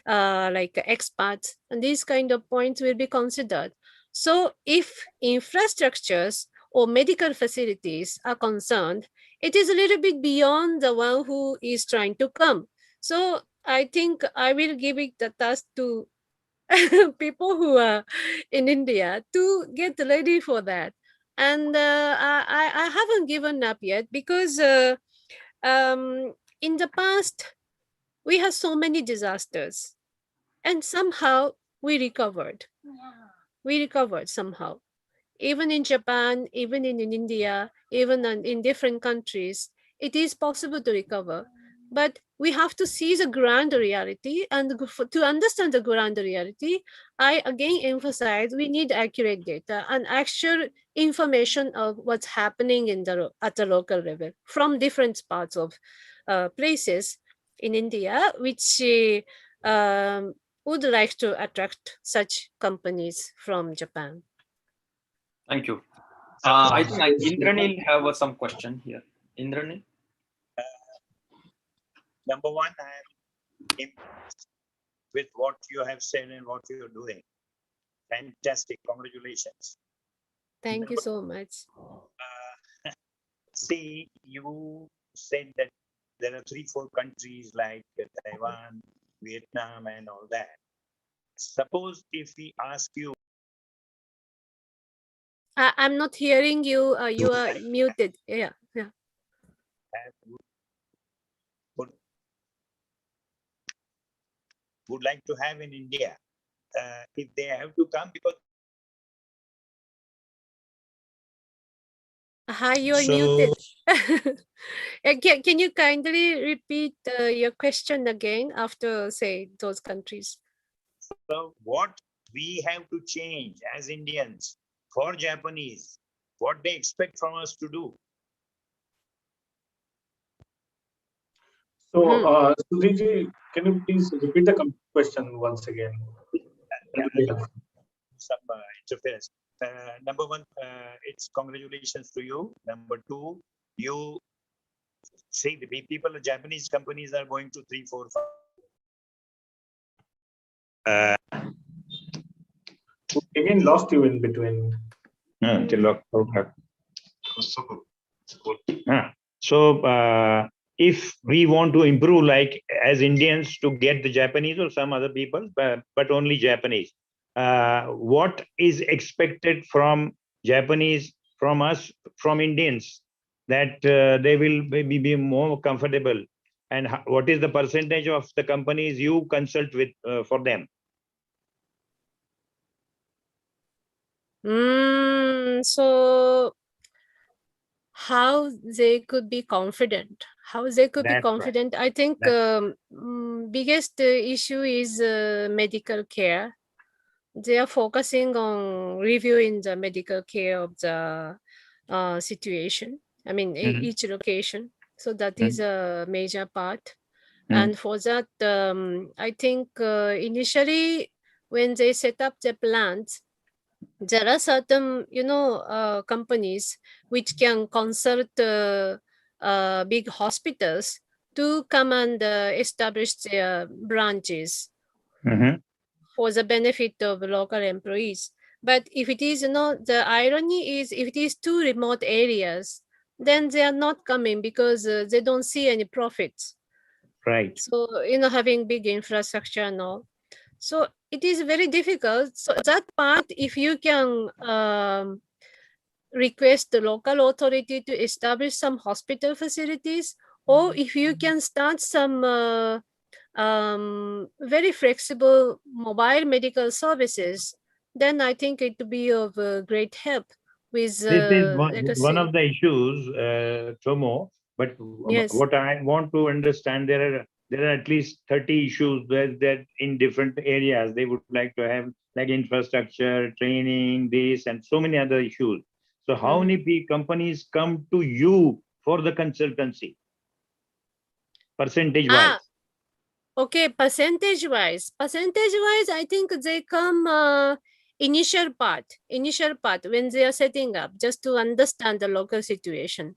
like expats, and these kind of points will be considered. So if infrastructures or medical facilities are concerned, it is a little bit beyond the one who is trying to come. So I think I will give it the task to people who are in India to get ready for that. And I haven't given up yet because in the past we had so many disasters, and somehow we recovered. We recovered somehow. Even in Japan, even in India, even in different countries, it is possible to recover. But we have to see the ground reality, and to understand the ground reality, I again emphasize we need accurate data and actual information of what's happening at the local level from different parts of places in India, which would like to attract such companies from Japan. Thank you. I think Indranil have some question here. Indranil? Number one, I am impressed with what you have said and what you're doing. Fantastic. Congratulations. Thank you so much. See, you said that there are 3-4 countries like Taiwan, Vietnam, and all that. Suppose if we ask you, I'm not hearing you. You are muted. Yeah. would like to have in India, if they have to come, because Hi, you are muted. Can you kindly repeat your question again after say those countries? so what we have to change as Indians for Japanese, what they expect from us to do. So, Sudhiji, can you please repeat the question once again? Some interference. Number one, it's congratulations to you. Number two, you see the people, the Japanese companies are going to 3, 4, 5. Again, lost you in between. So, if we want to improve, like as Indians, to get the Japanese or some other people, but only Japanese, what is expected from Japanese, from us, from Indians, that they will maybe be more comfortable, and what is the percentage of the companies you consult with for them? So how they could be confident? How they could be confident? Right. I think biggest issue is medical care. They are focusing on reviewing the medical care of the situation. I mean, each location. So that is a major part. And for that, I think initially when they set up the plants, there are certain, companies which can consult big hospitals to come and establish their branches for the benefit of local employees. But if it is, the irony is if it is too remote areas, then they are not coming because they don't see any profits. Right. So, having big infrastructure and all. So it is very difficult. So that part, if you can request the local authority to establish some hospital facilities, or if you can start some very flexible mobile medical services, then I think it would be of great help. With this is one of the issues, Tomo. But yes. What I want to understand, there are there are at least 30 issues that in different areas they would like to have, like infrastructure, training, this, and so many other issues. So how many companies come to you for the consultancy, percentage-wise? Okay, percentage-wise, I think they come initial part when they are setting up, just to understand the local situation.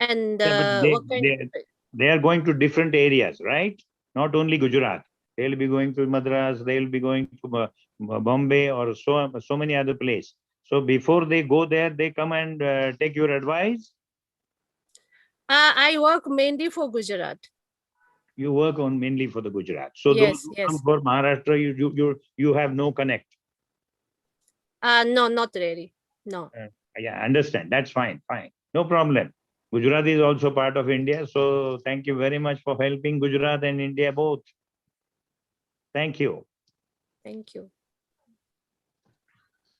And Yeah, but they are going to different areas, right? Not only Gujarat. They'll be going to Madras, they'll be going to Bombay, or so many other places. So before they go there, they come and take your advice. I work mainly for Gujarat. You work on mainly for the Gujarat. So Yes, those who yes. come for Maharashtra, you have no connect. No, not really. No. Yeah, understand. That's fine. No problem. Gujarat is also part of India. So thank you very much for helping Gujarat and India both. Thank you. Thank you.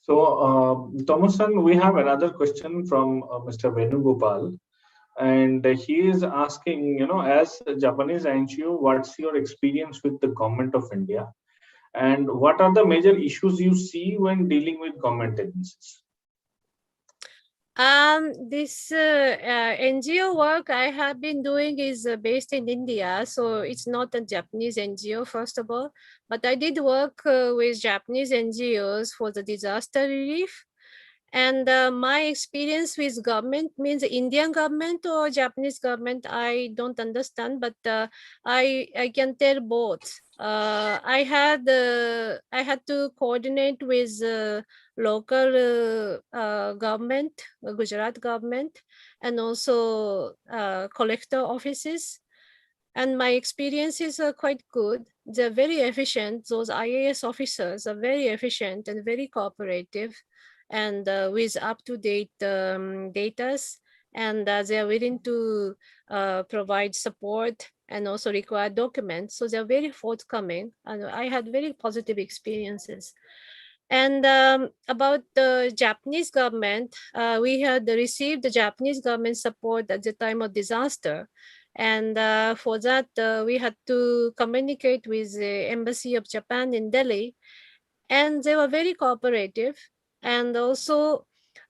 So, Thomason, we have another question from Mr. Venugopal, and he is asking, as a Japanese NGO, what's your experience with the government of India, and what are the major issues you see when dealing with government agencies? This NGO work I have been doing is based in India, so it's not a Japanese NGO, first of all, but I did work with Japanese NGOs for the disaster relief. And my experience with government means Indian government or Japanese government, I don't understand, but I can tell both. I had to coordinate with local government, Gujarat government, and also collector offices. And my experiences are quite good. They're very efficient. Those IAS officers are very efficient and very cooperative, and with up-to-date data, and they are willing to provide support and also require documents. So they're very forthcoming, and I had very positive experiences. And about the Japanese government, we had received the Japanese government support at the time of disaster. And for that, we had to communicate with the Embassy of Japan in Delhi. And they were very cooperative. And also,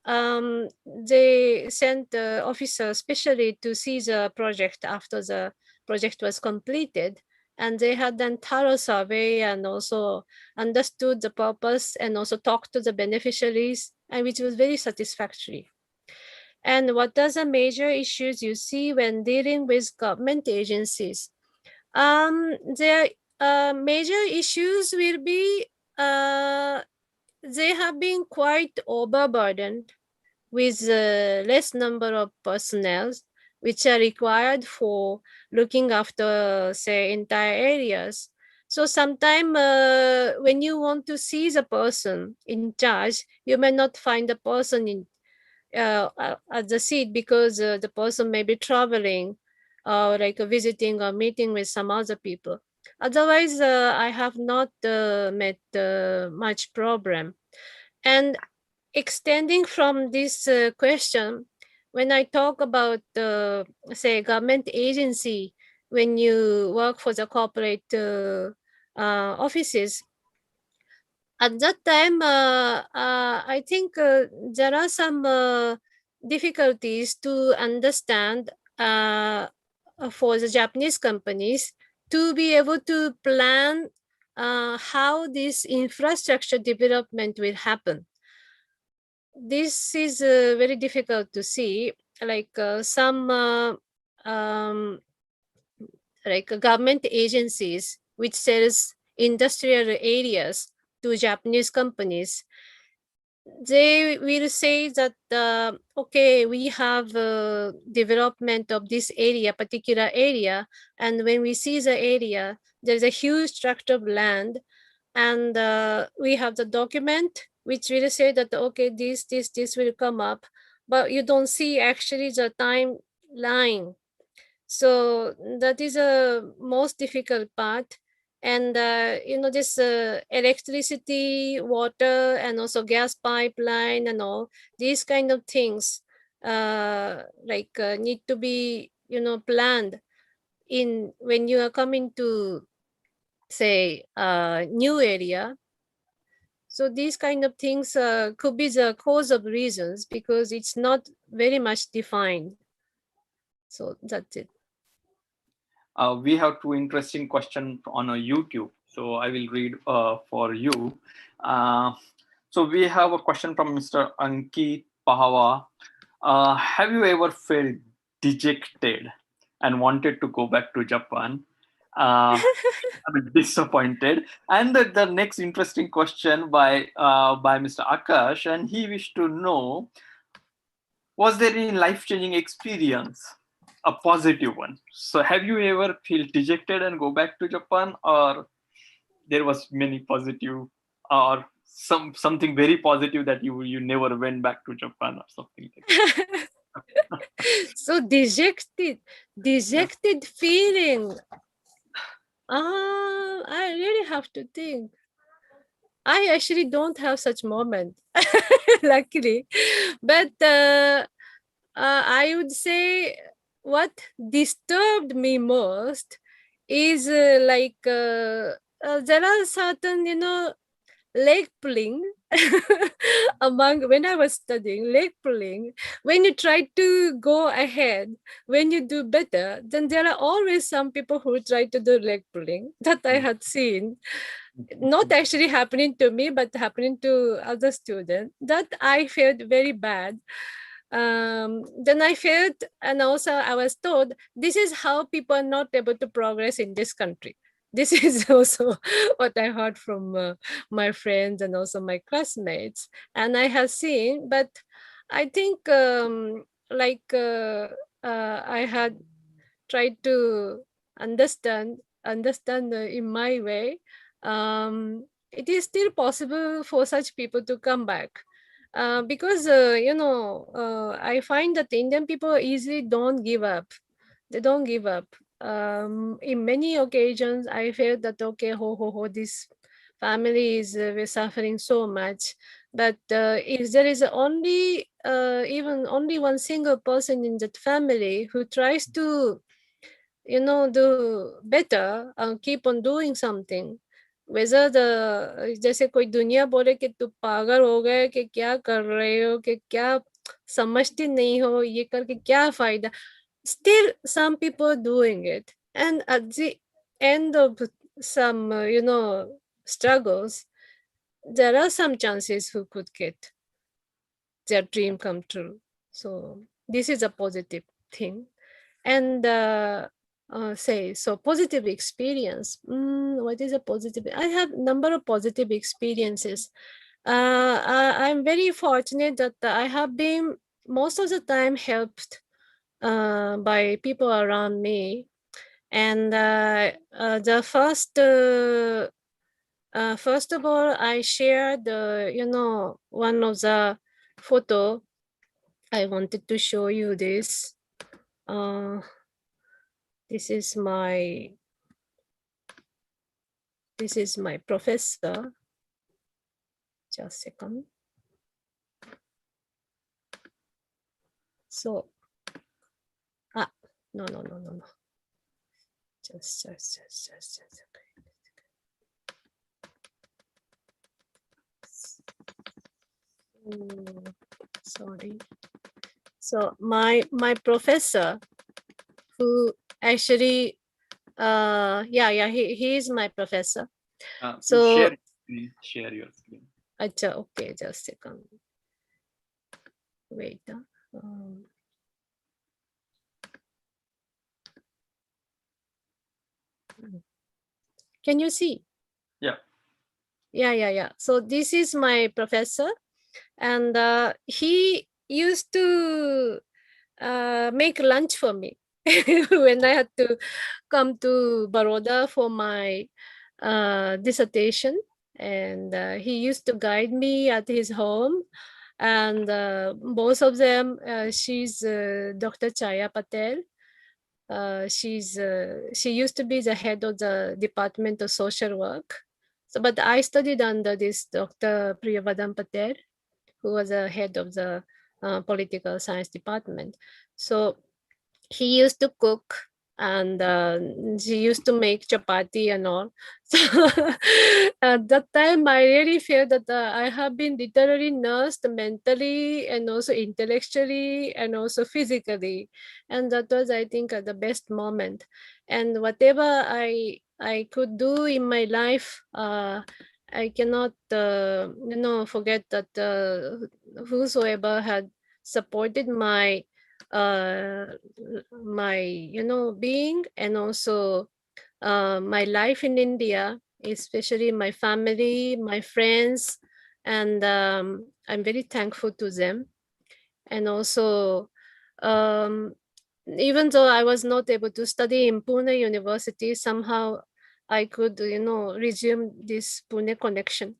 they sent officers specially to see the project after the project was completed. And they had done thorough survey and also understood the purpose and also talked to the beneficiaries, and which was very satisfactory. And what are the major issues you see when dealing with government agencies? Their major issues will be they have been quite overburdened with less number of personnel which are required for looking after, say, entire areas. So sometimes when you want to see the person in charge, you may not find the person in at the seat because the person may be traveling or like visiting or meeting with some other people. Otherwise, I have not met much problem. And extending from this question, when I talk about, say, government agency, when you work for the corporate offices, at that time, I think there are some difficulties to understand for the Japanese companies to be able to plan how this infrastructure development will happen. This is very difficult to see. Like some like government agencies which sells industrial areas to Japanese companies, they will say that, okay, we have development of this area, particular area, and when we see the area, there's a huge tract of land, and we have the document which will say that, okay, this will come up, but you don't see actually the timeline. So that is a most difficult part. And this electricity, water, and also gas pipeline and all these kind of things need to be planned. when you are coming to, say, a new area. So these kind of things could be the cause of reasons because it's not very much defined. So that's it. We have two interesting questions on YouTube. So I will read for you. So we have a question from Mr. Ankit Pahawa. Have you ever felt dejected and wanted to go back to Japan? I mean, disappointed. And the next interesting question by Mr. Akash, and he wished to know, was there any life-changing experience, a positive one? So have you ever feel dejected and go back to Japan, or there was many positive, or something very positive that you never went back to Japan or something like that? So dejected feeling. I really have to think. I actually don't have such moment, luckily. But I would say what disturbed me most is there are certain, leg pulling among when I was studying leg pulling. When you try to go ahead, when you do better, then there are always some people who try to do leg pulling that I had seen. Not actually happening to me, but happening to other students. That I felt very bad. Then I felt, and also I was told, this is how people are not able to progress in this country. This is also what I heard from my friends and also my classmates. And I have seen, but I think I had tried to understand in my way. It is still possible for such people to come back. Because I find that Indian people easily don't give up. They don't give up. In many occasions, I felt that okay, this family is we're suffering so much. But if there is only even only one single person in that family who tries to, do better and keep on doing something, whether जैसे कोई दुनिया बोले कि तू पागल हो गए कि क्या कर रहे हो कि क्या समझती नहीं हो ये करके क्या फायदा, still some people doing it, and at the end of some struggles, there are some chances who could get their dream come true. So this is a positive thing. And so positive experience. What is a positive? I have number of positive experiences. I'm very fortunate that I have been most of the time helped by people around me. And the first of all, I shared one of the photo. I wanted to show you this. This is my professor. Just a second. So, no. Just. Sorry. So my professor, who actually, he is my professor. So share your screen. Acha, okay, just a second. Wait. Can you see? Yeah. Yeah. So this is my professor, and he used to make lunch for me when I had to come to Baroda for my dissertation. And he used to guide me at his home. And both of them, she's Dr. Chaya Patel. She used to be the head of the Department of Social Work. So, but I studied under this Dr. Priyavadam Patel, who was the head of the political science department. So he used to cook and she used to make chapati and all. So at that time, I really feel that I have been literally nursed mentally and also intellectually and also physically, and that was, I think, the best moment. And whatever I could do in my life, I cannot forget that whosoever had supported my being, and also my life in India, especially my family, my friends, and I'm very thankful to them. And also, um, even though I was not able to study in Pune University, somehow I could, resume this Pune connection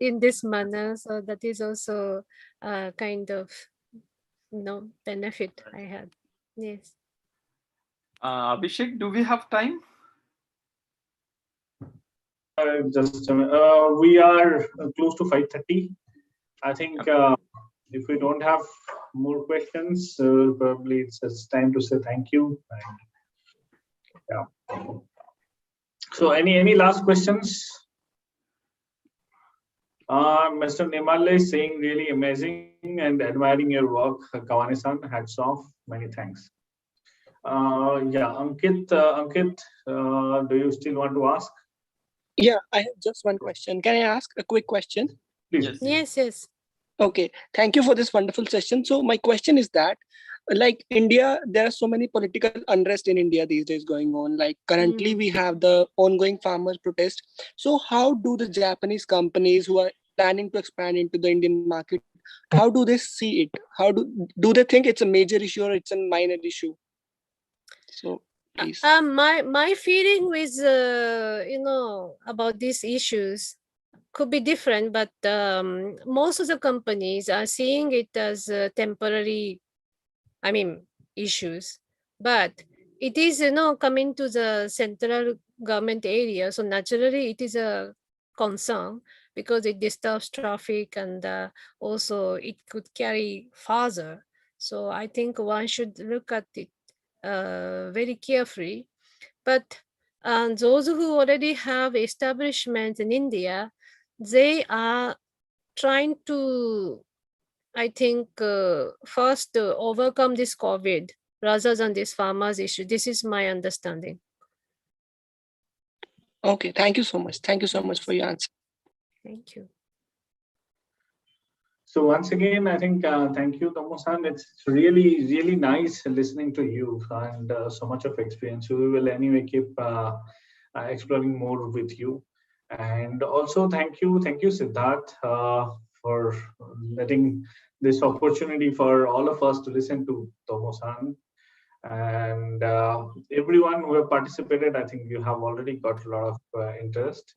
in this manner. So that is also a kind of, benefit I had. Yes. Abhishek, do we have time? We are close to 5:30. I think if we don't have more questions, probably it's time to say thank you. And, yeah. So any last questions? Mr. Nimale is saying really amazing and admiring your work, Kawane-san. Hats off. Many thanks. Yeah, Ankit, do you still want to ask? Yeah, I have just one question. Can I ask a quick question? Please. Yes. Okay, thank you for this wonderful session. So my question is that, like India, there are so many political unrest in India these days going on. Like currently we have the ongoing farmers protest. So how do the Japanese companies who are planning to expand into the Indian market, how do they see it? How do they think it's a major issue or it's a minor issue? So please. My feeling with about these issues could be different, but most of the companies are seeing it as temporary, issues. But it is, coming to the central government area, so naturally it is a concern because it disturbs traffic, and also it could carry farther. So I think one should look at it very carefully. But those who already have establishments in India, they are trying to, I think, first overcome this COVID rather than this farmers issue. This is my understanding. Okay, thank you so much. Thank you so much for your answer. Thank you. So once again, I think thank you, Tomo-san. It's really, really nice listening to you and so much of experience. We will anyway keep exploring more with you. And also thank you, Siddharth, for letting this opportunity for all of us to listen to Tomo-san. And everyone who have participated, I think you have already got a lot of interest.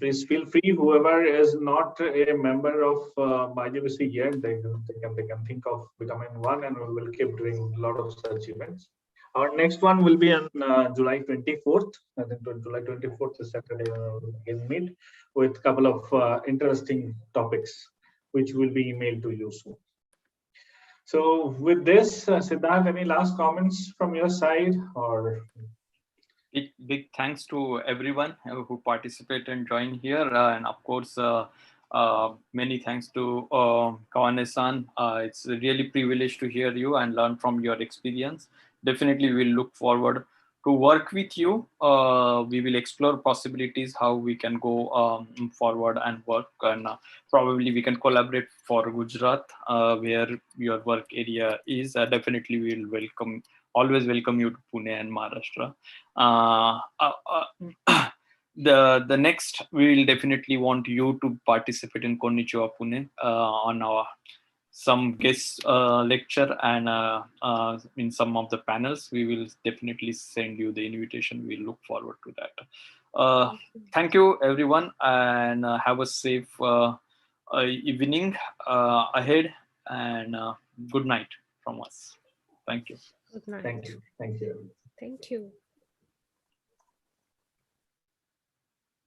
Please feel free, whoever is not a member of MyJBC yet, they can think of becoming one, and we will keep doing a lot of such events. Our next one will be on July 24th. I think July 24th is Saturday. We'll meet with a couple of interesting topics, which will be emailed to you soon. So with this, Siddharth, any last comments from your side? Or Big thanks to everyone who participated and joined here, and of course many thanks to Kawane-san. It's a really privilege to hear you and learn from your experience. Definitely we'll look forward to work with you. We will explore possibilities how we can go forward and work, and probably we can collaborate for Gujarat, where your work area is. Definitely we'll always welcome you to Pune and Maharashtra. The next, we will definitely want you to participate in Konnichiwa Pune on our some guest lecture, and in some of the panels. We will definitely send you the invitation. We look forward to that. Thank you everyone, and have a safe evening ahead, and good night from us. Thank you. Good night. thank you. Thank you.